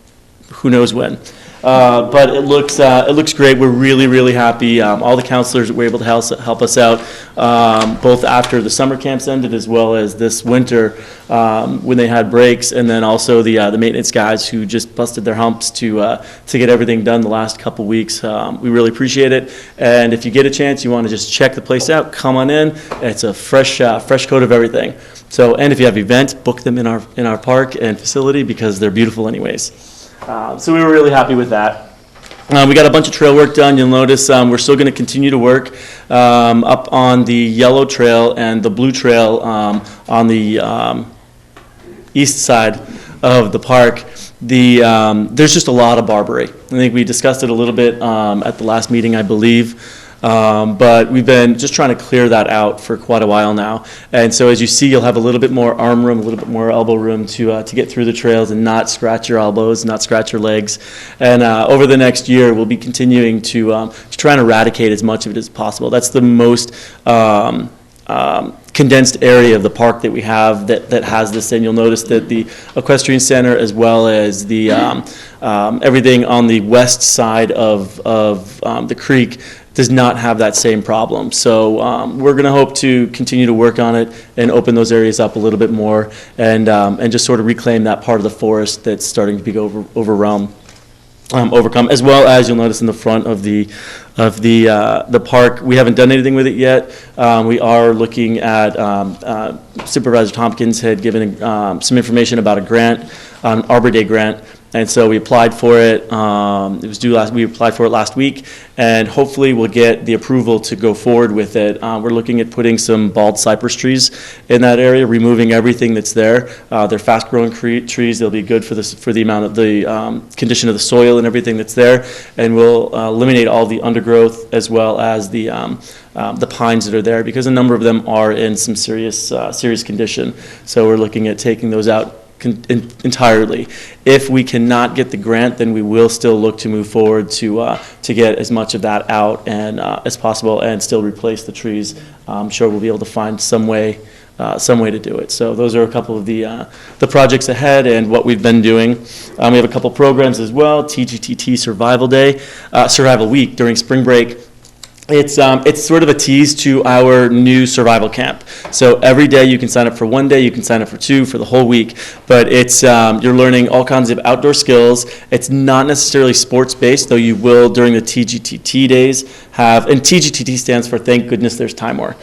M: who knows when. but it looks great. We're really, really happy. All the counselors were able to help us out, both after the summer camps ended as well as this winter when they had breaks, and then also the maintenance guys who just busted their humps to get everything done the last couple weeks. We really appreciate it. And if you get a chance, you want to just check the place out, come on in. It's a fresh coat of everything. So, and if you have events, book them in our park and facility because they're beautiful anyways. So we were really happy with that. We got a bunch of trail work done. You'll notice we're still going to continue to work up on the yellow trail and the blue trail on the east side of the park. There's just a lot of barberry. I think we discussed it a little bit at the last meeting, I believe. But we've been just trying to clear that out for quite a while now. And so as you see, you'll have a little bit more arm room, a little bit more elbow room to get through the trails and not scratch your elbows, not scratch your legs. And over the next year, we'll be continuing to try and eradicate as much of it as possible. That's the most condensed area of the park that we have that has this, and you'll notice that the equestrian center as well as the everything on the west side of the creek does not have that same problem. So we're going to hope to continue to work on it and open those areas up a little bit more and just sort of reclaim that part of the forest that's starting to be overcome, as well as you'll notice in the front of the park. We haven't done anything with it yet. We are looking at Supervisor Tompkins had given some information about a grant, an Arbor Day grant. And so we applied for it. It was due we applied for it last week, and hopefully we'll get the approval to go forward with it. We're looking at putting some bald cypress trees in that area, removing everything that's there. They're fast-growing trees. They'll be good for the amount of the condition of the soil and everything that's there, and we'll eliminate all the undergrowth as well as the pines that are there, because a number of them are in some serious condition. So we're looking at taking those out entirely. If we cannot get the grant, then we will still look to move forward to get as much of that out and as possible, and still replace the trees. I'm sure we'll be able to find some way to do it. So those are a couple of the projects ahead and what we've been doing. We have a couple programs as well. TGTT Survival Week during spring break. It's sort of a tease to our new survival camp. So every day you can sign up for 1 day, you can sign up for 2, for the whole week. But it's you're learning all kinds of outdoor skills. It's not necessarily sports-based, though you will during the TGTT days have, and TGTT stands for Thank Goodness There's Time More.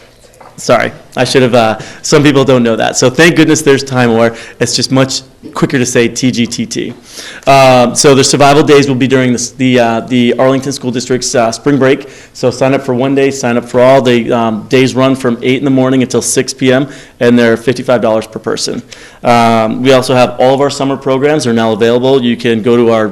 M: Sorry, I should have, some people don't know that. So thank goodness there's time more. It's just much quicker to say TGTT. So the survival days will be during the Arlington School District's spring break. So sign up for 1 day, sign up for all. The days run from 8 in the morning until 6 p.m. and they're $55 per person. We also have all of our summer programs are now available. You can go to our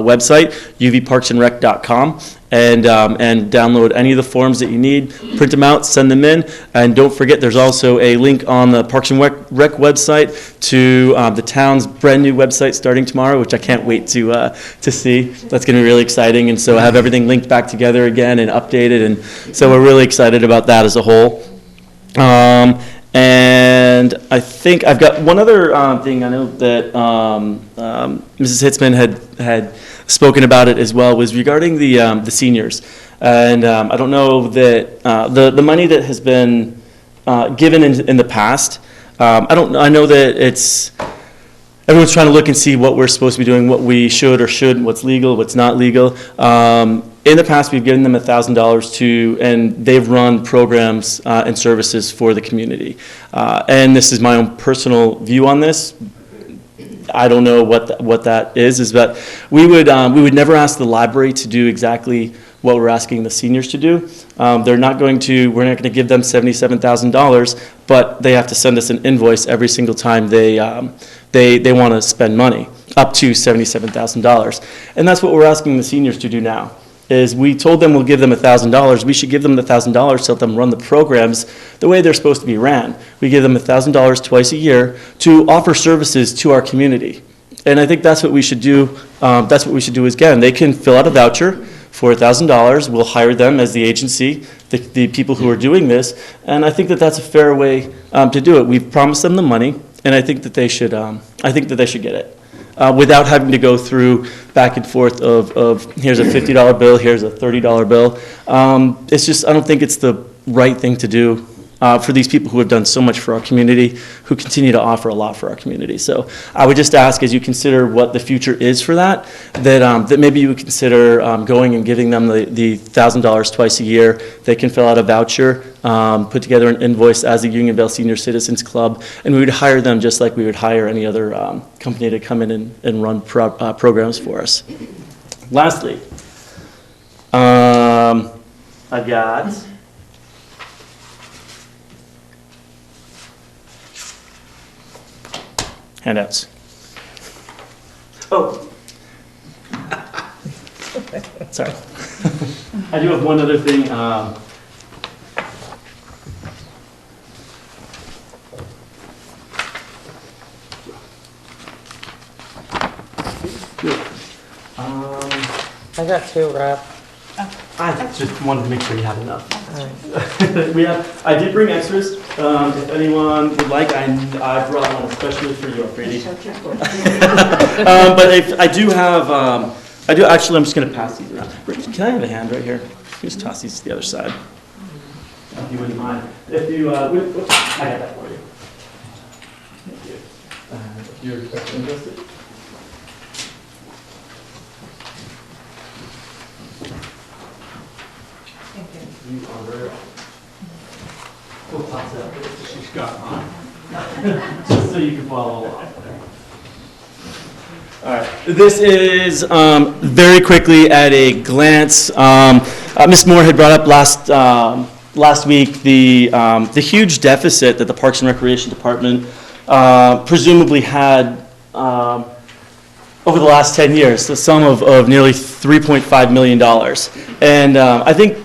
M: website, uvparksandrec.com. And download any of the forms that you need, print them out, send them in, and don't forget there's also a link on the Parks and Rec website to the town's brand new website starting tomorrow, which I can't wait to see. That's going to be really exciting, and so I have everything linked back together again and updated, and so we're really excited about that as a whole. And I think I've got one other thing I know that Mrs. Hitzman had spoken about it as well, was regarding the seniors. And I don't know that the money that has been given in the past, I know that everyone's trying to look and see what we're supposed to be doing, what we should or shouldn't, what's legal, what's not legal. In the past, we've given them $1,000 and they've run programs and services for the community. And this is my own personal view on this. I don't know what that is that we would never ask the library to do exactly what we're asking the seniors to do. We're not going to give them $77,000, but they have to send us an invoice every single time they want to spend money, up to $77,000. And that's what we're asking the seniors to do now. Is we told them we'll give them $1,000. We should give them the $1,000 to let them run the programs the way they're supposed to be ran. We give them $1,000 twice a year to offer services to our community. And I think that's what we should do. That's what we should do again. They can fill out a voucher for $1,000. We'll hire them as the agency, the people who are doing this. And I think that that's a fair way to do it. We've promised them the money, and I think that they should. I think that they should get it. without having to go through back and forth of here's a $50 bill, here's a $30 bill. It's just, I don't think it's the right thing to do for these people who have done so much for our community, who continue to offer a lot for our community. So I would just ask, as you consider what the future is for that, that maybe you would consider going and giving them the $1,000 twice a year. They can fill out a voucher, put together an invoice as a Unionville Senior Citizens Club, and we would hire them just like we would hire any other company to come in and run programs for us. Lastly, I've got handouts. Oh. Sorry. I do have one other thing.
A: I got 2, Rob.
M: I just wanted to make sure you had enough. I did bring extras. If anyone would like, I brought one especially for you, Brady. But if I do have, actually, I'm just going to pass these around. Can I have a hand right here? Just toss these to the other side. If you wouldn't mind. If you, I got that for you. Thank you. If you're interested. You are very we'll toss it up. She's got mine. Just so you can follow along. All right. This is very quickly at a glance. Ms. Moore had brought up last week the huge deficit that the Parks and Recreation Department presumably had over the last 10 years, the sum of nearly $3.5 million. And I think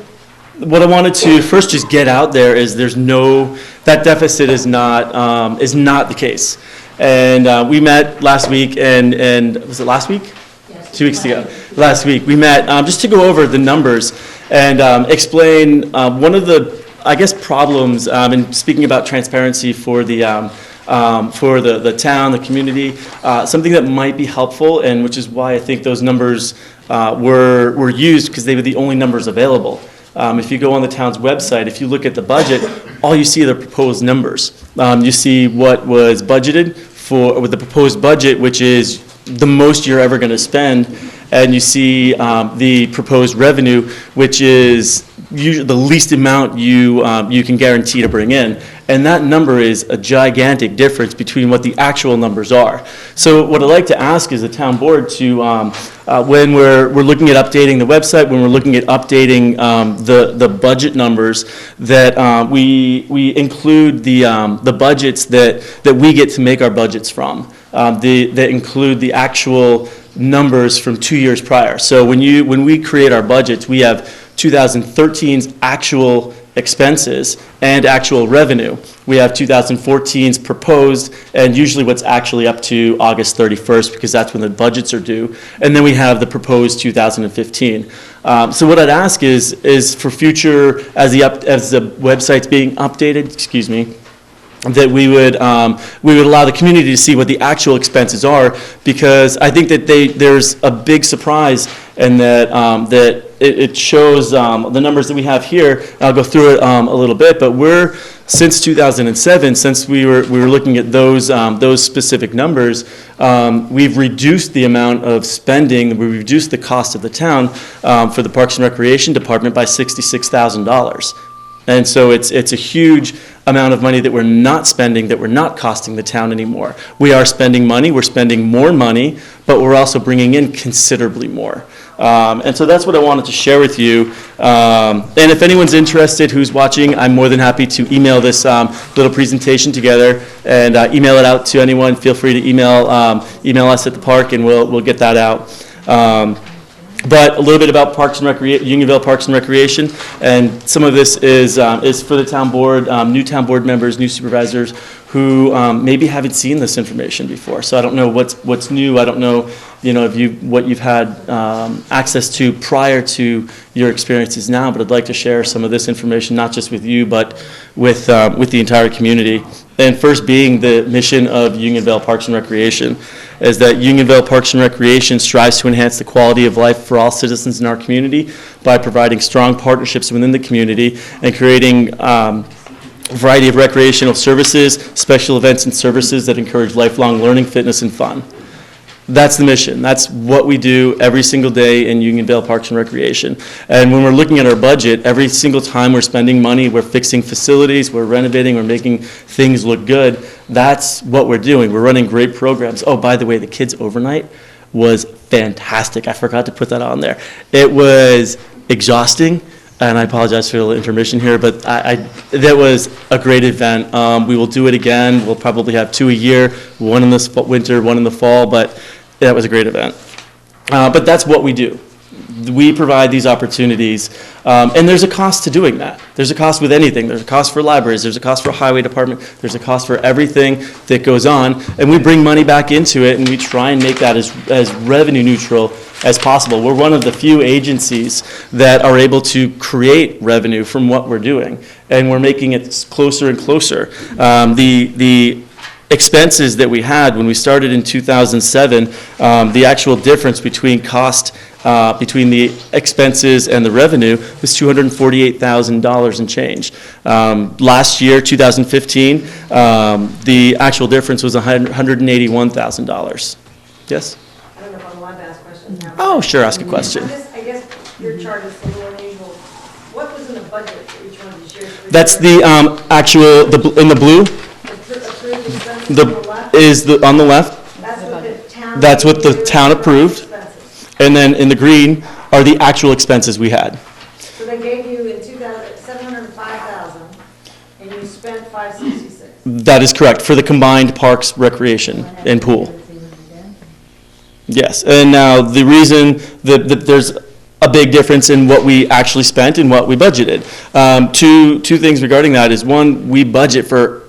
M: what I wanted to first just get out there is that deficit is not the case. And we met last week, and was it last week? Yes. 2 weeks ago. Last week we met just to go over the numbers and explain one of the, I guess, problems in speaking about transparency for the town, the community, something that might be helpful, and which is why I think those numbers were used, because they were the only numbers available. If you go on the town's website, if you look at the budget, all you see are the proposed numbers. You see what was budgeted with the proposed budget, which is the most you're ever going to spend, and you see the proposed revenue, which is usually the least amount you can guarantee to bring in. And that number is a gigantic difference between what the actual numbers are. So what I'd like to ask is the town board to, when we're looking at updating the website, when we're looking at updating the budget numbers, that we include the budgets that we get to make our budgets from, that include the actual numbers from 2 years prior. So when we create our budgets, we have 2013's actual expenses and actual revenue. We have 2014's proposed, and usually what's actually up to August 31st, because that's when the budgets are due. And then we have the proposed 2015. So what I'd ask is for future, as the website's being updated, that we would allow the community to see what the actual expenses are, because I think that there's a big surprise, and that it shows the numbers that we have here. I'll go through it a little bit, but since 2007, since we were looking at those specific numbers, we've reduced the amount of spending, we've reduced the cost of the town for the Parks and Recreation Department by $66,000. And so it's a huge amount of money that we're not spending, that we're not costing the town anymore. We are spending money, we're spending more money, but we're also bringing in considerably more. And so that's what I wanted to share with you. And if anyone's interested who's watching, I'm more than happy to email this little presentation together and email it out to anyone. Feel free to email us at the park, and we'll get that out. But a little bit about Unionville Parks and Recreation, and some of this is for the town board, new town board members, new supervisors who maybe haven't seen this information before. So I don't know what's new. I don't know, what you've had access to prior to your experiences now. But I'd like to share some of this information, not just with you, but with the entire community. And first being the mission of Unionville Parks and Recreation, is that Unionville Parks and Recreation strives to enhance the quality of life for all citizens in our community by providing strong partnerships within the community and creating a variety of recreational services, special events and services that encourage lifelong learning, fitness, and fun. That's the mission. That's what we do every single day in Unionville Parks and Recreation. And when we're looking at our budget, every single time we're spending money, we're fixing facilities, we're renovating, we're making things look good. That's what we're doing. We're running great programs. Oh, by the way, the kids' overnight was fantastic. I forgot to put that on there. It was exhausting. And I apologize for the intermission here, but that was a great event. We will do it again. We'll probably have 2 a year, one in the winter, one in the fall, but that was a great event. But that's what we do. We provide these opportunities, and there's a cost to doing that. There's a cost with anything. There's a cost for libraries. There's a cost for highway department. There's a cost for everything that goes on, and we bring money back into it, and we try and make that as revenue neutral as possible. We're one of the few agencies that are able to create revenue from what we're doing, and we're making it closer and closer. The expenses that we had when we started in 2007, the actual difference between cost, between the expenses and the revenue was $248,000 and change. Last year, 2015, the actual difference was $181,000. Yes?
F: I don't know if I'm allowed to ask questions now.
M: Oh, sure, ask a question.
F: I guess your chart is a little unusual. What was in the budget for each one of these years?
M: That's the actual, in the blue,
F: Approved expenses on the left?
M: is on the left.
F: That's what the town.
M: That's what the town approved.
F: Expenses.
M: And then in the green are the actual expenses we had.
F: So they gave you in 2000, 705,000, and you spent 566.
M: That is correct, for the combined parks, recreation, and pool. Yes, and now the reason that there's a big difference in what we actually spent and what we budgeted. Two things regarding that is, one, we budget for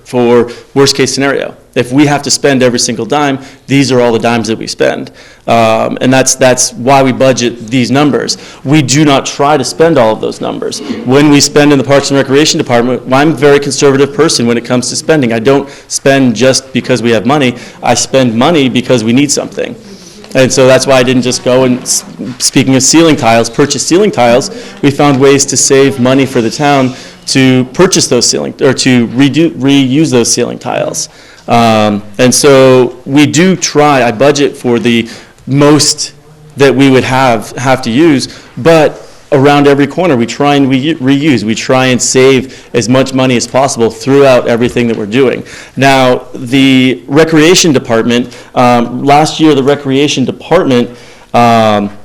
M: worst case scenario. If we have to spend every single dime, these are all the dimes that we spend. And that's why we budget these numbers. We do not try to spend all of those numbers. When we spend in the Parks and Recreation Department, I'm a very conservative person when it comes to spending. I don't spend just because we have money. I spend money because we need something. And so that's why I didn't just go and, speaking of ceiling tiles, purchase ceiling tiles. We found ways to save money for the town to purchase those to reuse those ceiling tiles. And so we do try, I budget for the most that we would have to use, but around every corner we try and reuse. We try and save as much money as possible throughout everything that we're doing. Now, the Recreation Department, last year the Recreation Department brought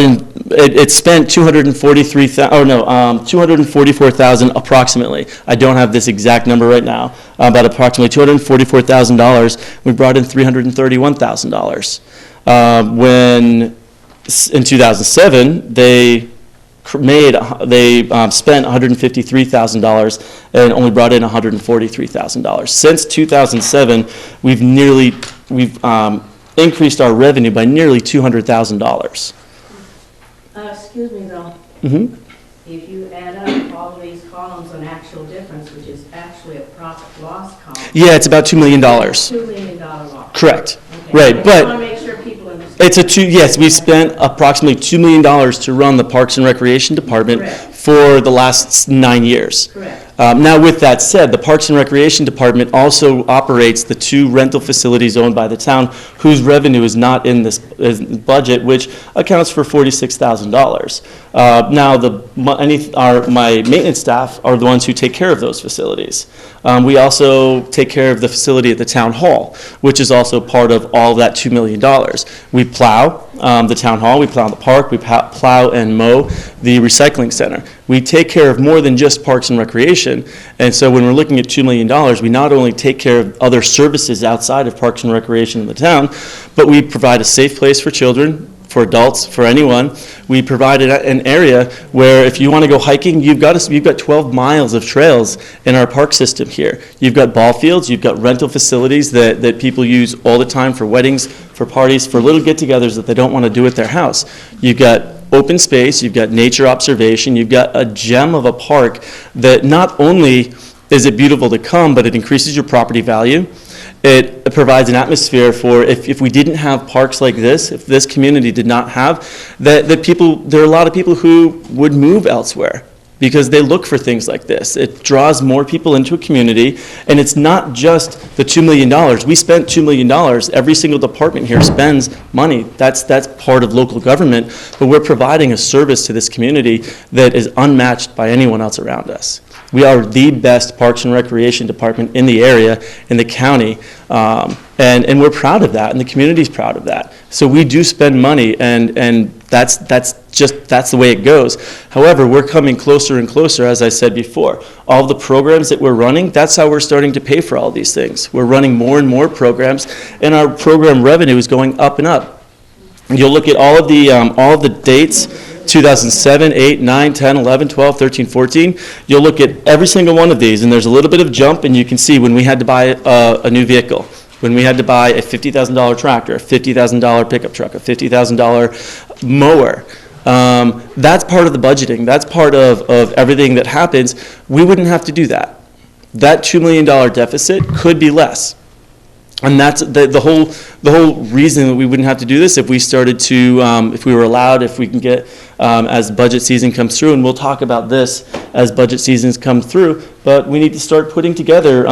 M: in, it spent $244,000 approximately. I don't have this exact number right now, but approximately $244,000. We brought in $331,000. When in 2007, they spent $153,000 and only brought in $143,000. Since 2007, we've increased our revenue by nearly $200,000.
F: Excuse me though.
M: Mm-hmm.
F: If you add up all of these columns on actual difference, which is actually a profit loss column.
M: Yeah, it's about $2 million.
F: $2 million loss.
M: Correct.
F: Okay.
M: Right,
F: I
M: but
F: just want to make sure people understand.
M: yes, we spent approximately $2 million to run the Parks and Recreation Department
F: Correct.
M: for the last 9 years.
F: Correct.
M: Now, with that said, the Parks and Recreation Department also operates the 2 rental facilities owned by the town, whose revenue is not in this budget, which accounts for $46,000. Now, my maintenance staff are the ones who take care of those facilities. We also take care of the facility at the town hall, which is also part of all that $2 million. We plow the town hall, we plow the park, we plow and mow the recycling center. We take care of more than just Parks and Recreation, and so when we're looking at $2 million, we not only take care of other services outside of Parks and Recreation in the town, but we provide a safe place for children, for adults, for anyone. We provided an area where if you want to go hiking, you've got 12 miles of trails in our park system here. You've got ball fields, you've got rental facilities that people use all the time for weddings, for parties, for little get-togethers that they don't want to do at their house. You've got open space, you've got nature observation, you've got a gem of a park that not only is it beautiful to come, but it increases your property value. It provides an atmosphere for if we didn't have parks like this, if this community did not have, that people, there are a lot of people who would move elsewhere because they look for things like this. It draws more people into a community, and it's not just the $2 million. We spent $2 million. Every single department here spends money. That's part of local government, but we're providing a service to this community that is unmatched by anyone else around us. We are the best Parks and Recreation department in the area, in the county, and we're proud of that, and the community's proud of that. So we do spend money, and that's the way it goes. However, we're coming closer and closer, as I said before. All the programs that we're running, that's how we're starting to pay for all these things. We're running more and more programs, and our program revenue is going up and up. You'll look at all of the dates, 2007, 8, 9, 10, 11, 12, 13, 14. You'll look at every single one of these, and there's a little bit of jump, and you can see when we had to buy a new vehicle, when we had to buy a $50,000 tractor, a $50,000 pickup truck, a $50,000 mower. That's part of the budgeting. That's part of everything that happens. We wouldn't have to do that. That $2 million deficit could be less. And that's the whole reason that we wouldn't have to do this if we started to, if we were allowed, if we can get, as budget season comes through, and we'll talk about this as budget seasons come through, but we need to start putting together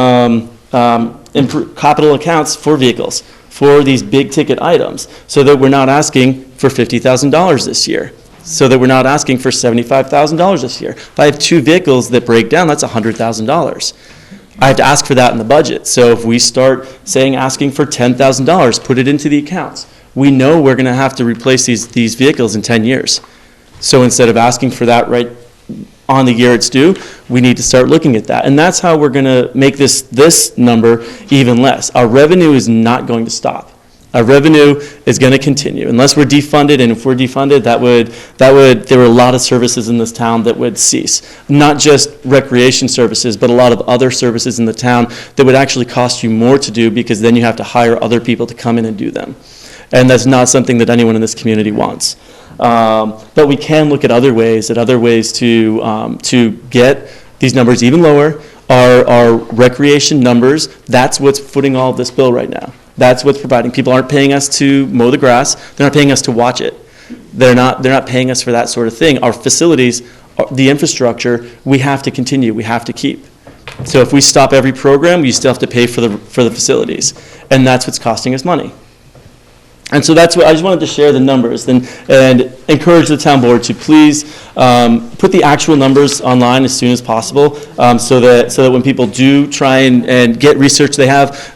M: capital accounts for vehicles, for these big ticket items, so that we're not asking for $50,000 this year, so that we're not asking for $75,000 this year. If I have two vehicles that break down, that's $100,000. I have to ask for that in the budget. So if we start asking for $10,000, put it into the accounts, we know we're going to have to replace these vehicles in 10 years. So instead of asking for that right on the year it's due, we need to start looking at that. And that's how we're going to make this number even less. Our revenue is not going to stop. Our revenue is going to continue unless we're defunded, and if we're defunded, there were a lot of services in this town that would cease. Not just recreation services, but a lot of other services in the town that would actually cost you more to do, because then you have to hire other people to come in and do them. And that's not something that anyone in this community wants. But we can look at other ways to get these numbers even lower. Our recreation numbers, that's what's footing all of this bill right now. That's what's providing. People aren't paying us to mow the grass. They're not paying us to watch it. They're not paying us for that sort of thing. Our facilities, the infrastructure, we have to continue. We have to keep. So if we stop every program, you still have to pay for the facilities, and that's what's costing us money. And so that's what I just wanted to share the numbers and encourage the town board to please put the actual numbers online as soon as possible, so that when people do try and get research, they have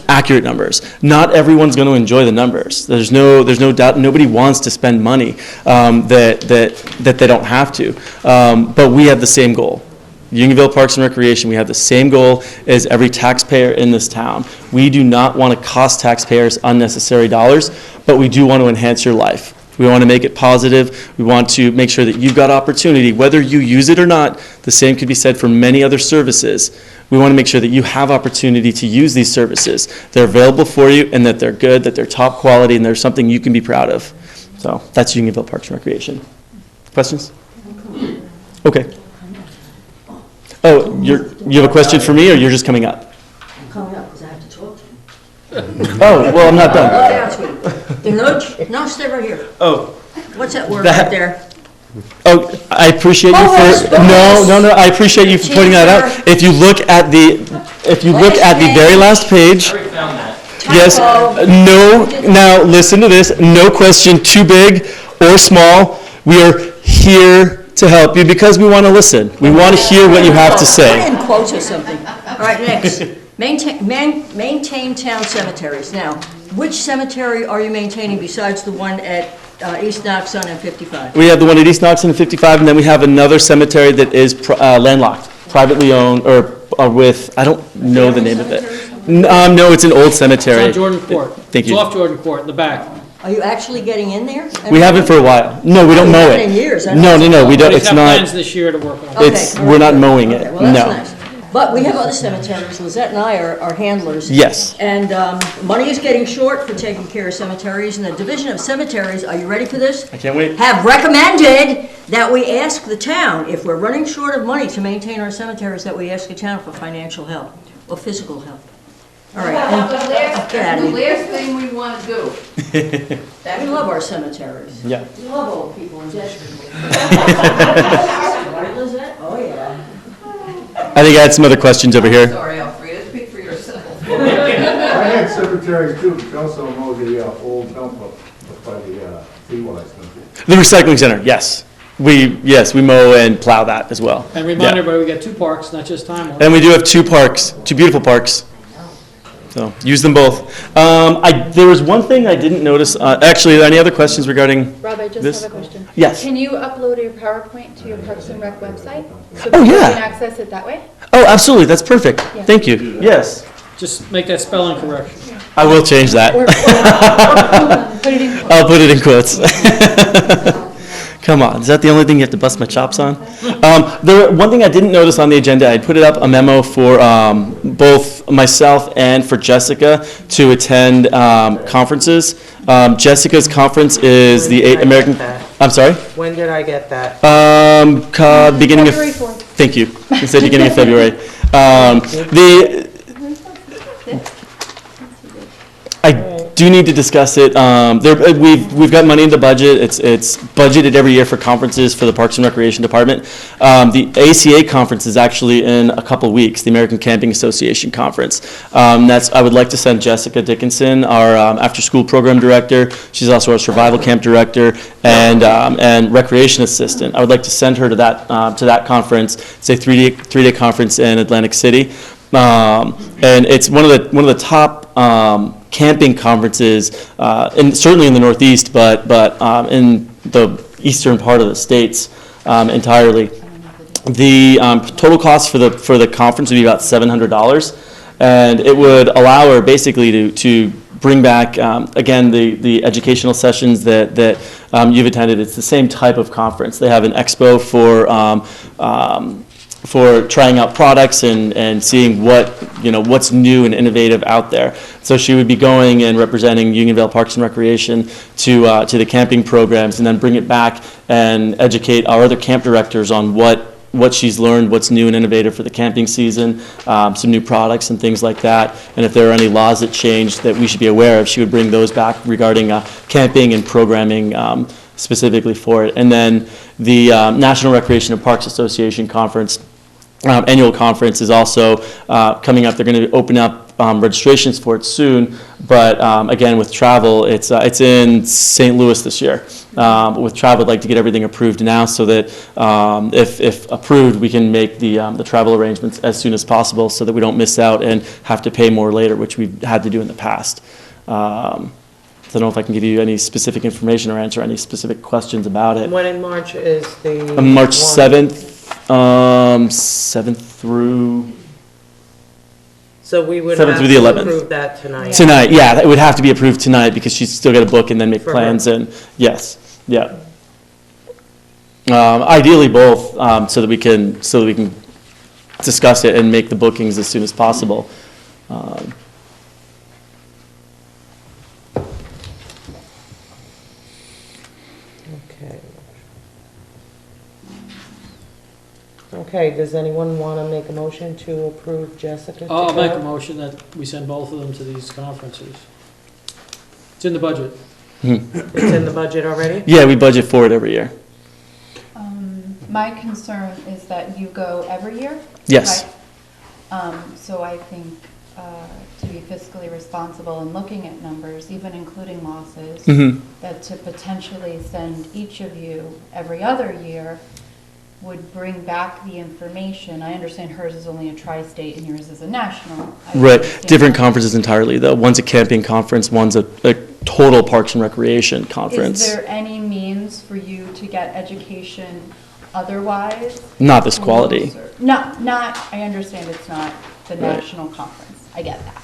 M: accurate numbers. Not everyone's going to enjoy the numbers. There's no doubt. Nobody wants to spend money that they don't have to. But we have the same goal. Unionville Parks and Recreation, we have the same goal as every taxpayer in this town. We do not want to cost taxpayers unnecessary dollars, but we do want to enhance your life. We want to make it positive. We want to make sure that you've got opportunity, whether you use it or not. The same could be said for many other services. We want to make sure that you have opportunity to use these services. They're available for you, and that they're good, that they're top quality, and they're something you can be proud of. So that's Unionville Parks and Recreation. Questions? Okay. Oh, you have a question for me, or you're just coming up?
N: I'm coming up because I have to talk to you.
M: Oh, well, I'm not done.
N: No, stay right here.
M: Oh.
N: What's that word right there?
M: Oh, I appreciate you for, no, I appreciate you for pointing that out. If you look at the very last page. Yes, no, now listen to this, no question too big or small. We are here to help you because we want to listen. We want to hear what you have to say.
N: Put in quotes or something. All right, next. Maintain town cemeteries. Now, which cemetery are you maintaining besides the one at East Knoxon and 55?
M: We have the one at East Knoxon and 55, and then we have another cemetery that is landlocked, privately owned, or with, I don't know the name of it. No, it's an old cemetery.
H: It's on Jordan Court.
M: Thank you.
H: It's off Jordan Court, in the back.
N: Are you actually getting in there?
M: We haven't for a while. No, we don't mow
N: haven't
M: it.
N: in years, I
M: No,
N: know.
M: we don't,
H: But he's
M: it's
H: got
M: not,
H: plans this year to work on.
N: Okay,
M: it's,
N: all
M: we're not
N: right,
M: mowing
N: okay,
M: it,
N: well, that's
M: no.
N: nice. But we have other cemeteries, Lizette and I are handlers.
M: Yes.
N: And money is getting short for taking care of cemeteries, and the Division of Cemeteries, are you ready for this?
M: I can't wait.
N: Have recommended that we ask the town, if we're running short of money to maintain our cemeteries, that we ask the town for financial help, or physical help. All right, and get out of
F: The
N: here.
F: last thing we want to do.
N: We love our cemeteries.
M: Yeah.
N: We love old people and dead people. Right, Lizette? Oh, yeah.
M: I think I had some other questions over here.
F: Sorry, Alfred, speak for yourself.
B: I had cemetery too, but also know the old dump up by the VIII.
M: The recycling center, yes. We mow and plow that as well.
H: And remind
M: Yeah.
H: everybody, we got 2 parks, not just time one.
M: And we do have 2 parks, 2 beautiful parks. So, use them both. There was one thing I didn't notice, actually, are there any other questions regarding
C: Rob, I just
M: this?
C: have a question.
M: Yes.
C: Can you upload your PowerPoint to your Parks and Rec website? So
M: Oh,
C: people
M: yeah.
C: can access it that way?
M: Oh, absolutely, that's perfect.
C: Yeah.
M: Thank you. Yes.
H: Just make that spelling correction.
M: I will change that.
C: Put it in.
M: I'll put it in quotes. Come on, is that the only thing you have to bust my chops on? One thing I didn't notice on the agenda, I put it up a memo for both myself and for Jessica to attend conferences. Jessica's conference is the American.
A: That.
M: I'm sorry.
A: When did I get that?
M: Beginning of.
C: February 4th.
M: Thank you. You said beginning of February. I do need to discuss it. We've got money in the budget. It's budgeted every year for conferences for the Parks and Recreation Department. The ACA conference is actually in a couple weeks, the American Camping Association conference. I would like to send Jessica Dickinson, our after-school program director. She's also our survival camp director and recreation assistant. I would like to send her to that conference. It's a three-day conference in Atlantic City. And it's one of the top camping conferences, and certainly in the Northeast, but in the eastern part of the states entirely. The total cost for the conference would be about $700, and it would allow her basically to bring back again the educational sessions that you've attended. It's the same type of conference. They have an expo for trying out products and seeing what's new and innovative out there. So she would be going and representing Unionville Parks and Recreation to the camping programs, and then bring it back and educate our other camp directors on what she's learned, what's new and innovative for the camping season, some new products and things like that. And if there are any laws that changed that we should be aware of, she would bring those back regarding camping and programming specifically for it. And then the National Recreation and Parks Association Conference, annual conference is also coming up. They're going to open up registrations for it soon, but again, with travel, it's in St. Louis this year. But with travel, I'd like to get everything approved now so that if approved, we can make the travel arrangements as soon as possible so that we don't miss out and have to pay more later, which we've had to do in the past. So I don't know if I can give you any specific information or answer any specific questions about it.
A: When in March is the?
M: March
A: one?
M: 7th. 7th through
A: So we would
M: 7th
A: have
M: through the
A: to
M: 11th.
A: approve that tonight.
M: Tonight, yeah, it would have to be approved tonight because she's still got to book and then make
A: For
M: plans
A: her.
M: and, yes, yeah. Ideally both, so that we can discuss it and make the bookings as soon as possible.
A: Okay. Okay, does anyone want to make a motion to approve Jessica? to
H: I'll make
A: go?
H: a motion that we send both of them to these conferences. It's in the budget.
A: It's in the budget already?
M: Yeah, we budget for it every year.
C: My concern is that you go every year.
M: Yes.
C: Right? So I think to be fiscally responsible and looking at numbers, even including losses,
M: Mhm.
C: that to potentially send each of you every other year would bring back the information. I understand hers is only a tri-state and yours is a national. I
M: Right,
C: understand
M: different
C: that.
M: conferences entirely, though. One's a camping conference, one's a total Parks and Recreation conference.
C: Is there any means for you to get education otherwise?
M: Not this quality.
C: Not, I understand it's not the
M: Right.
C: national conference. I get that.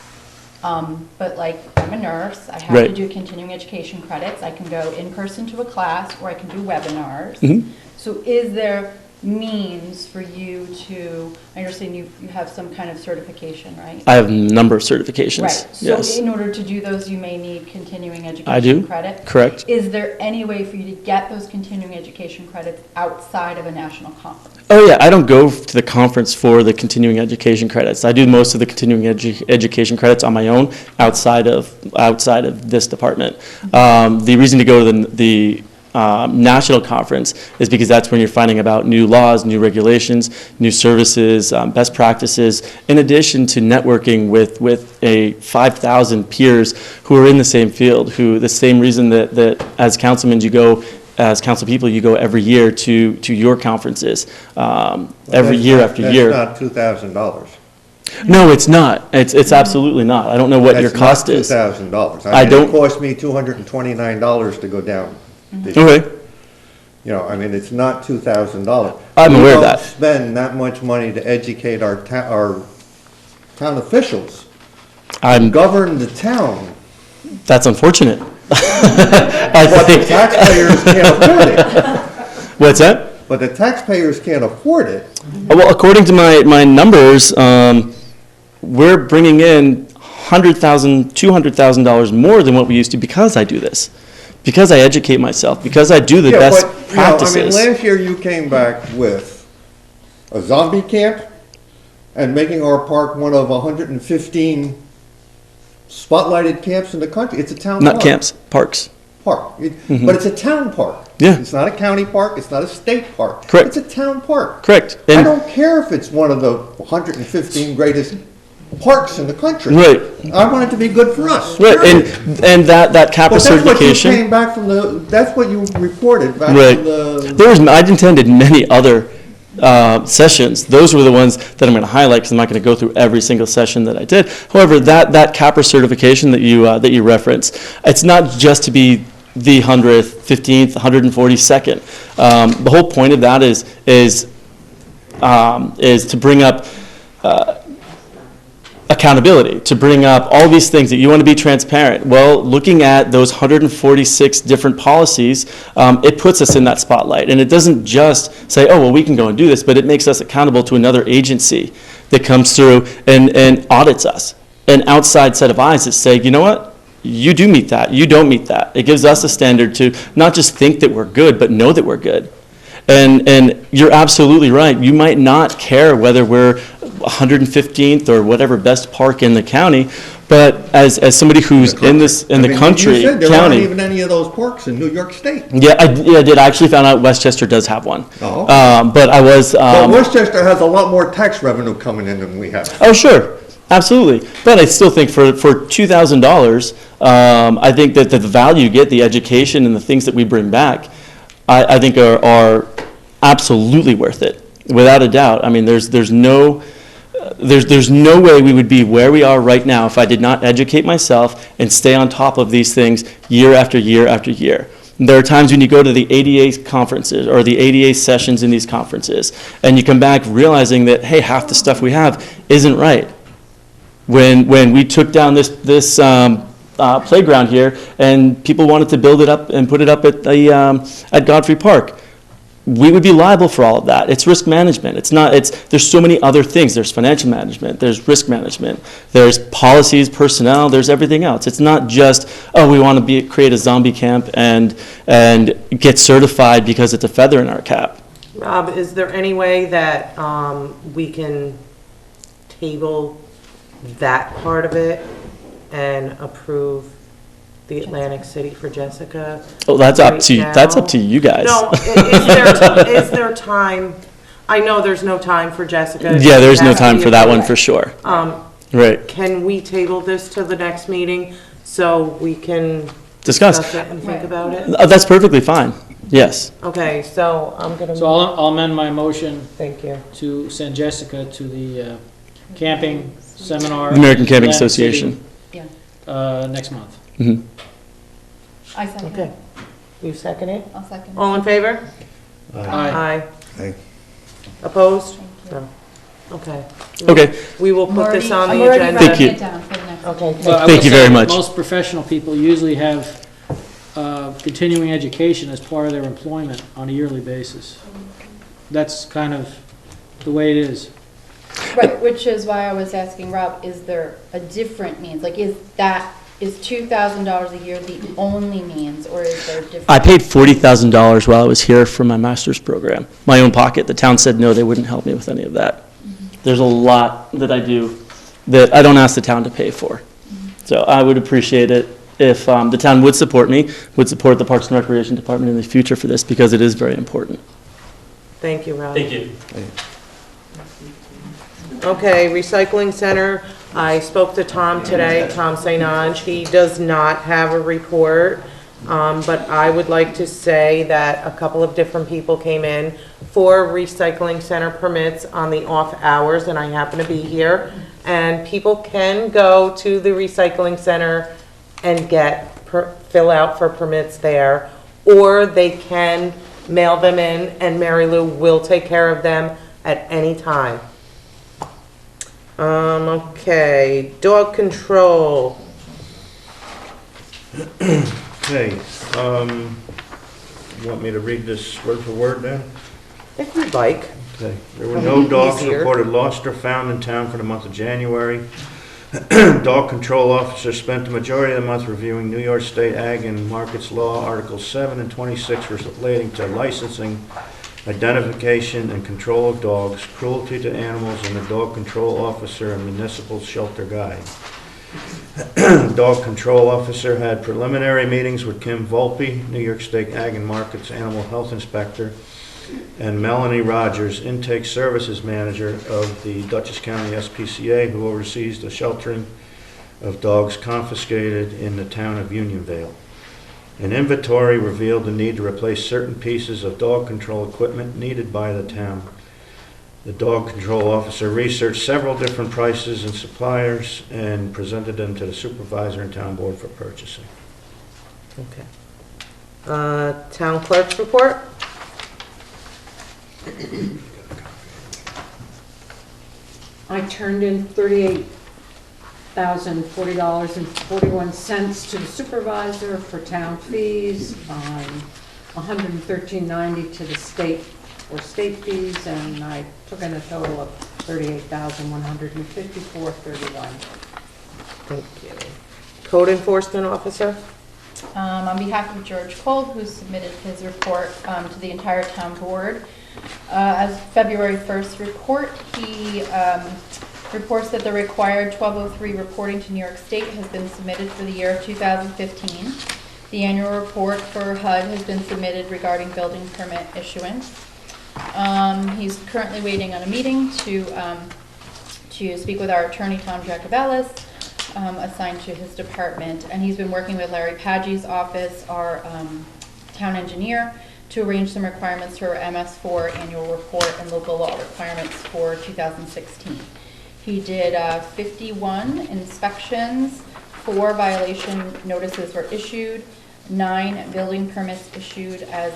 C: But like, I'm a nurse, I have to
M: Right.
C: do continuing education credits, I can go in person to a class, or I can do webinars.
M: Mhm.
C: So is there means for you to, I understand you have some kind of certification, right?
M: I have a number of certifications.
C: Right, so
M: Yes.
C: in order to do those, you may need continuing
M: I do.
C: education credit?
M: Correct.
C: Is there any way for you to get those continuing education credits outside of a national conference?
M: Oh yeah, I don't go to the conference for the continuing education credits. I do most of the continuing education credits on my own outside of this department. The reason to go to the national conference is because that's when you're finding about new laws, new regulations, new services, best practices, in addition to networking with a 5,000 peers who are in the same field, who the same reason that as councilmen you go, as council people, you go every year to your conferences, every year after year.
B: That's not $2,000.
M: No, it's not. It's absolutely not. I don't know what your cost is.
B: That's not $2,000.
M: I don't.
B: It cost me $229 to go down.
M: Okay.
B: You know, I mean, it's not $2,000.
M: I'm aware of that.
B: We don't spend that much money to educate our town officials. Govern the town.
M: That's unfortunate.
B: But the taxpayers can't afford it.
M: What's that?
B: But the taxpayers can't afford it.
M: Well, according to my numbers, we're bringing in $100,000, $200,000 more than what we used to because I do this. Because I educate myself, because I do the best practices.
B: I mean, last year you came back with a zombie camp and making our park one of 115 spotlighted camps in the country. It's a town park.
M: Not camps, parks.
B: Park. But it's a town park.
M: Yeah.
B: It's not a county park. It's not a state park.
M: Correct.
B: It's a town park.
M: Correct.
B: I don't care if it's one of the 115 greatest parks in the country.
M: Right.
B: I want it to be good for us.
M: Right,
B: period.
M: and that CAPA
B: But
M: certification.
B: that's what you came back from that's what you reported back
M: Right.
B: from the.
M: I attended many other sessions. Those were the ones that I'm going to highlight because I'm not going to go through every single session that I did. However, that CAPA certification that you reference, it's not just to be the 100th, 15th, 142nd. The whole point of that is to bring up accountability, to bring up all these things that you want to be transparent. Well, looking at those 146 different policies, it puts us in that spotlight. And it doesn't just say, oh, well, we can go and do this, but it makes us accountable to another agency that comes through and audits us. An outside set of eyes that say, you know what? You do meet that. You don't meet that. It gives us a standard to not just think that we're good, but know that we're good. And you're absolutely right. You might not care whether we're 115th or whatever best park in the county, but as somebody who's in the country,
B: you said there
M: county.
B: aren't even any of those parks in New York State.
M: Yeah, I did. I actually found out Westchester does have one.
B: Oh, okay.
M: But I was.
B: But Westchester has a lot more tax revenue coming in than we have.
M: Oh, sure. Absolutely. But I still think for $2,000, I think that the value you get, the education and the things that we bring back, I think are absolutely worth it, without a doubt. I mean, there's no way we would be where we are right now if I did not educate myself and stay on top of these things year after year after year. There are times when you go to the ADA conferences or the ADA sessions in these conferences, and you come back realizing that, hey, half the stuff we have isn't right. When we took down this playground here, and people wanted to build it up and put it up at Godfrey Park, we would be liable for all of that. It's risk management. There's so many other things. There's financial management, there's risk management, there's policies, personnel, there's everything else. It's not just, oh, we want to create a zombie camp and get certified because it's a feather in our cap.
A: Rob, is there any way that we can table that part of it and approve the Atlantic City for Jessica?
M: Oh, that's up to
A: now?
M: that's up to you guys.
A: No, is there time? I know there's no time for Jessica.
M: Yeah, there's no
A: That's
M: time
A: the
M: for that one
A: delay.
M: for sure. Right.
A: Can we table this to the next meeting so we can
M: Discuss.
A: it and think about it?
M: That's perfectly fine. Yes.
A: Okay, so I'm gonna.
H: So I'll amend my motion
A: Thank you.
H: to send Jessica to the camping seminar.
M: American Camping
H: in Atlantic
M: Association.
H: City, next month.
M: Mm-hmm.
C: I second
A: Okay.
C: it.
A: You second it?
C: I'll second it.
A: All in favor?
H: Aye.
B: Aye.
A: Opposed?
C: Thank you.
A: No. Okay.
M: Okay.
A: We will put this on
C: I'm
A: the
C: already
A: agenda.
M: Thank
C: writing
M: you.
C: it down for the next
A: Okay.
H: But I
M: Thank
H: will
M: you
H: say
M: very
H: that
M: much.
H: Most professional people usually have continuing education as part of their employment on a yearly basis. That's kind of the way it is.
C: Right, which is why I was asking Rob, is there a different means? Like, is $2,000 a year the only means, or is there different?
M: I paid $40,000 while I was here for my master's program, my own pocket. The town said no, they wouldn't help me with any of that. There's a lot that I do that I don't ask the town to pay for. So I would appreciate it if the town would support me, would support the Parks and Recreation Department in the future for this, because it is very important.
A: Thank you, Rob.
M: Thank you.
A: Okay, recycling center, I spoke to Tom today, Tom St. Ange. He does not have a report, but I would like to say that a couple of different people came in for recycling center permits on the off hours, and I happen to be here. And people can go to the recycling center and fill out for permits there, or they can mail them in, and Mary Lou will take care of them at any time. Okay, dog control.
I: Okay, you want me to read this word for word then?
A: If you'd like.
I: Okay, there were
A: That'll
I: no
A: be
I: dogs
A: easier.
I: reported lost or found in town for the month of January. Dog control officer spent the majority of the month reviewing New York State Ag and Markets Law, Articles 7 and 26 relating to licensing, identification, and control of dogs, cruelty to animals, and the dog control officer and municipal shelter guide. Dog control officer had preliminary meetings with Kim Volpe, New York State Ag and Markets Animal Health Inspector, and Melanie Rogers, Intake Services Manager of the Dutchess County SPCA, who oversees the sheltering of dogs confiscated in the town of Unionvale. An inventory revealed the need to replace certain pieces of dog control equipment needed by the town. The dog control officer researched several different prices and suppliers and presented them to the supervisor and town board for purchasing.
A: Okay. Town clerk's report?
F: I turned in $38,040.41 to the supervisor for town fees, $113.90 to the state for state fees, and I took in a total of $38,154.31.
A: Thank you. Code enforcement officer?
C: On behalf of George Cole, who submitted his report to the entire town board. As February 1st report, he reports that the required 1203 reporting to New York State has been submitted for the year of 2015. The annual report for HUD has been submitted regarding building permit issuance. He's currently waiting on a meeting to speak with our attorney, Tom Jacobelis, assigned to his department, and he's been working with Larry Paggi's office, our town engineer, to arrange some requirements for MS4 annual report and local law requirements for 2016. He did 51 inspections, 4 violation notices were issued, 9 building permits issued. As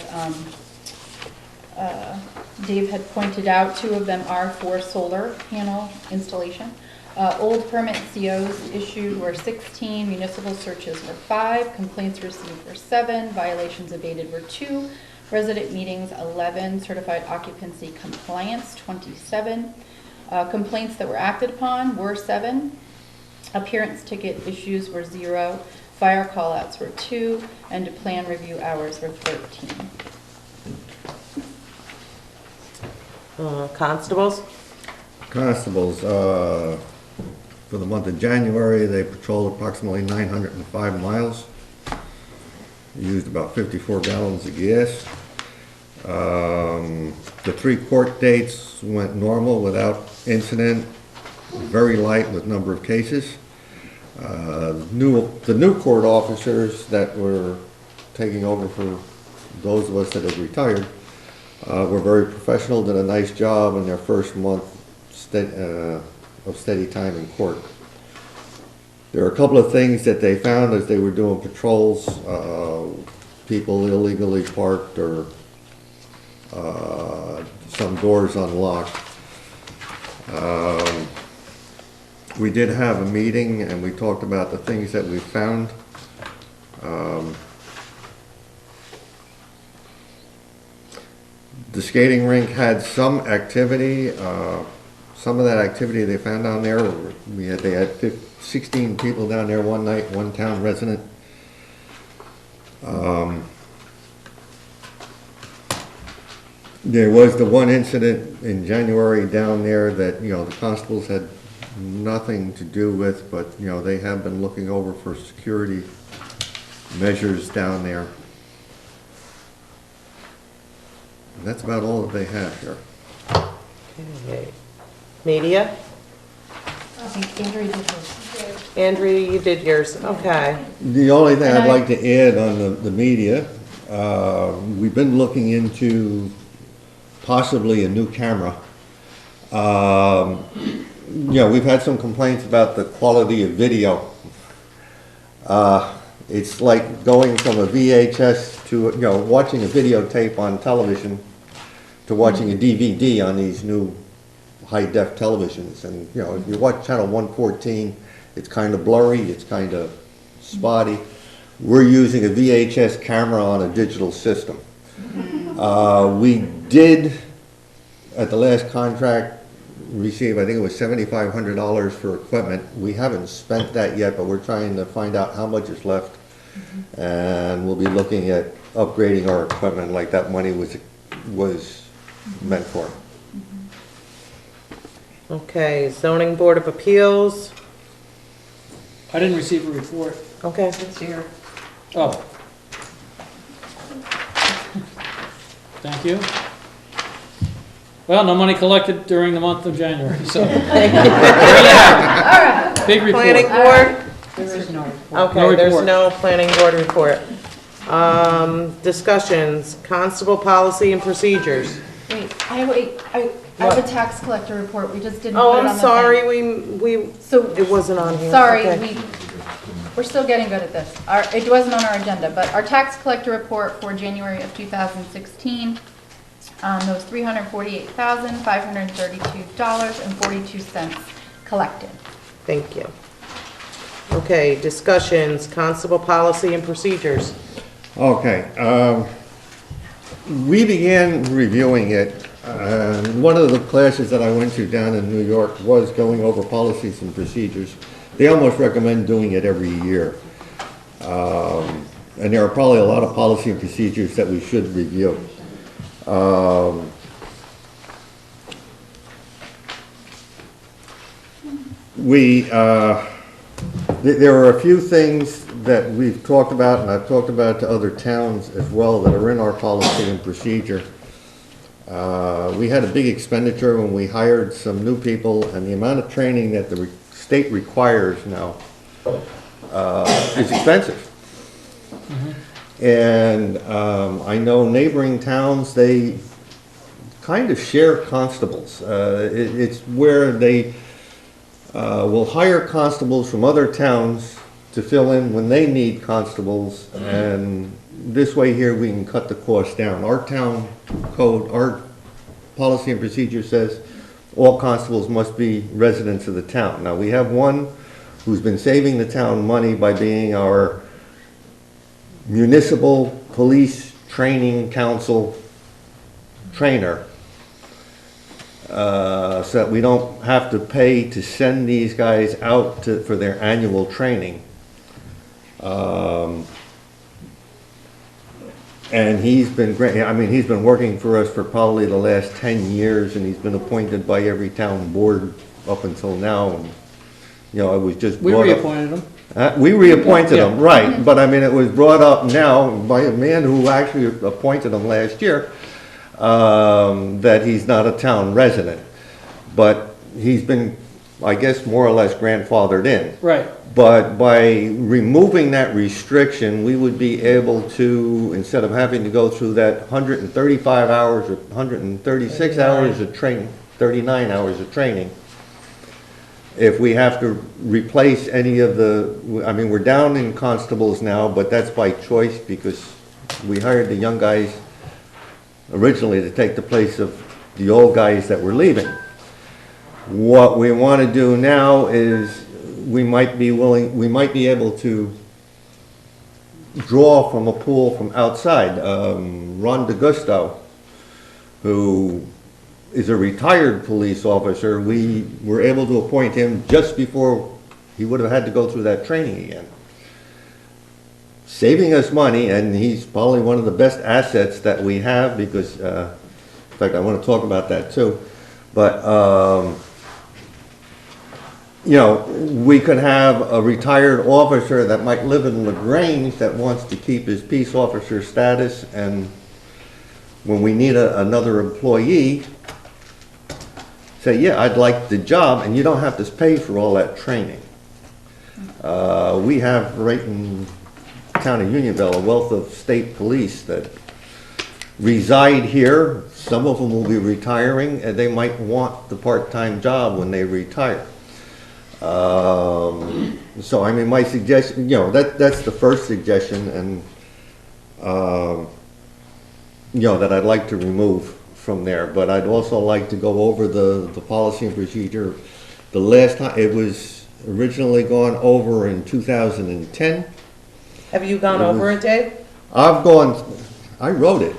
C: Dave had pointed out, 2 of them are for solar panel installation. Old permit COs issued were 16, municipal searches were 5, complaints received were 7, violations abated were 2, resident meetings 11, certified occupancy compliance 27, complaints that were acted upon were 7, appearance ticket issues were 0, fire callouts were 2, and plan review hours were 13.
A: Constables?
B: Constables, for the month of January, they patrolled approximately 905 miles. Used about 54 gallons of gas. The 3 court dates went normal without incident, very light with number of cases. The new court officers that were taking over for those of us that had retired were very professional, did a nice job in their first month of steady time in court. There are a couple of things that they found as they were doing patrols, people illegally parked or some doors unlocked. We did have a meeting and we talked about the things that we found. The skating rink had some activity. Some of that activity they found down there, they had 16 people down there one night, one town resident. There was the one incident in January down there that, you know, the constables had nothing to do with, but, you know, they have been looking over for security measures down there. And that's about all that they have here.
A: Okay. Media?
C: I think Andrea did hers.
A: Andrea, you did yours, okay.
B: The only thing I'd like to add on the media, we've been looking into possibly a new camera. You know, we've had some complaints about the quality of video. It's like going from a VHS to, you know, watching a videotape on television to watching a DVD on these new high-def televisions. And, you know, if you watch channel 114, it's kind of blurry, it's kind of spotty. We're using a VHS camera on a digital system. We did, at the last contract, receive, I think it was $7,500 for equipment. We haven't spent that yet, but we're trying to find out how much is left. And we'll be looking at upgrading our equipment like that money was meant for.
A: Okay, zoning board of appeals.
H: I didn't receive a report.
A: Okay.
N: It's here.
H: Oh. Thank you. Well, no money collected during the month of January, so. Big report.
A: Planning board?
N: There is no report.
A: Okay,
H: No
A: there's
H: report.
A: no planning board report. Discussions, constable policy and procedures.
C: I have a tax collector report, we just didn't put
A: Oh,
C: it on the
A: I'm
C: thing.
A: sorry,
C: So,
A: it wasn't on here.
C: sorry,
A: Okay.
C: we're still getting good at this. It wasn't on our agenda, but our tax collector report for January of 2016, those $348,532.42 collected.
A: Thank you. Okay, discussions, constable policy and procedures.
B: Okay, we began reviewing it. One of the classes that I went to down in New York was going over policies and procedures. They almost recommend doing it every year. And there are probably a lot of policy and procedures that we should review. There are a few things that we've talked about, and I've talked about to other towns as well, that are in our policy and procedure. We had a big expenditure when we hired some new people, and the amount of training that the state requires now is expensive. And I know neighboring towns, they kind of share constables. It's where they will hire constables from other towns to fill in when they need constables, and this way here we can cut the cost down. Our town code, our policy and procedure says all constables must be residents of the town. Now, we have one who's been saving the town money by being our municipal police training council trainer, so that we don't have to pay to send these guys out for their annual training. And he's been great. I mean, he's been working for us for probably the last 10 years, and he's been appointed by every town board up until now. And, you know, it was just
H: We
B: brought up-
H: reappointed him.
B: We reappointed
H: Yeah.
B: him, right, but I mean, it was brought up now by a man who actually appointed him last year, that he's not a town resident. But he's been, I guess, more or less grandfathered in.
H: Right.
B: But by removing that restriction, we would be able to, instead of having to go through that 135 hours or 136 hours of training, 39 hours of training, if we have to replace any of the, I mean, we're down in constables now, but that's by choice because we hired the young guys originally to take the place of the old guys that were leaving. What we want to do now is we might be able to draw from a pool from outside. Ron DeGusto, who is a retired police officer, we were able to appoint him just before he would have had to go through that training again. Saving us money, and he's probably one of the best assets that we have because, in fact, I want to talk about that too. But, you know, we could have a retired officer that might live in LaGrange that wants to keep his peace officer status, and when we need another employee, say, yeah, I'd like the job, and you don't have to pay for all that training. We have right in town of Unionville a wealth of state police that reside here. Some of them will be retiring, and they might want the part-time job when they retire. So, I mean, my suggestion, you know, that's the first suggestion, and, you know, that I'd like to remove from there. But I'd also like to go over the policy and procedure. The last time, it was originally gone over in 2010.
A: Have you gone over it, Dave?
B: I wrote it.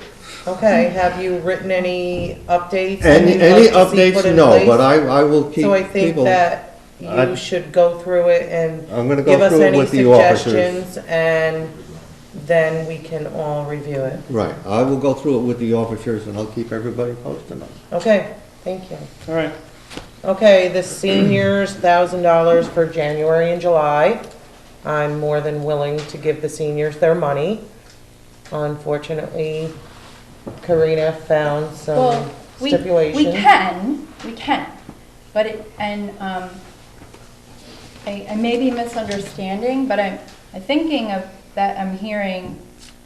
A: Okay, have you written any updates?
B: Any updates? No, but I will keep
A: So I think
B: people.
A: that you should go through it and
B: I'm gonna go
A: give us
B: through it
A: any
B: with the officers.
A: suggestions, and then we can all review it.
B: Right, I will go through it with the officers and I'll keep everybody posted on it.
A: Okay, thank you.
H: All right.
A: Okay, the seniors, $1,000 for January and July. I'm more than willing to give the seniors their money. Unfortunately, Karina found some
C: Well,
A: stipulations.
C: we can, but I may be misunderstanding, but I'm thinking of that, I'm hearing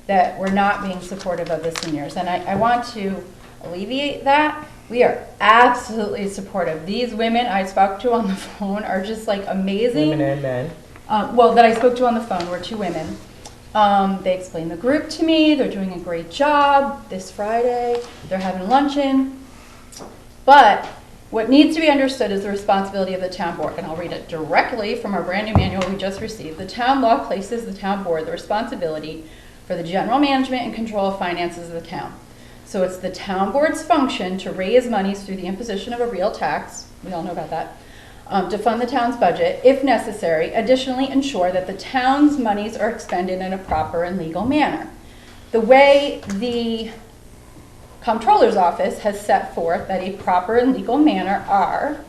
C: that we're not being supportive of the seniors, and I want to alleviate that. We are absolutely supportive. These women I spoke to on the phone are just like amazing.
A: Women and men.
C: Well, that I spoke to on the phone were 2 women. They explained the group to me. They're doing a great job this Friday. They're having luncheon. But what needs to be understood is the responsibility of the town board. And I'll read it directly from our brand new manual we just received. The town law places the town board the responsibility for the general management and control of finances of the town. So it's the town board's function to raise monies through the imposition of a real tax. We all know about that. To fund the town's budget, if necessary, additionally ensure that the town's monies are expended in a proper and legal manner. The way the comptroller's office has set forth that a proper and legal manner are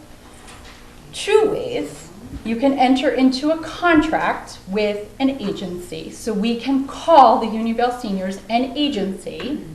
C: 2 ways. You can enter into a contract with an agency. So we can call the Unionville Seniors an agency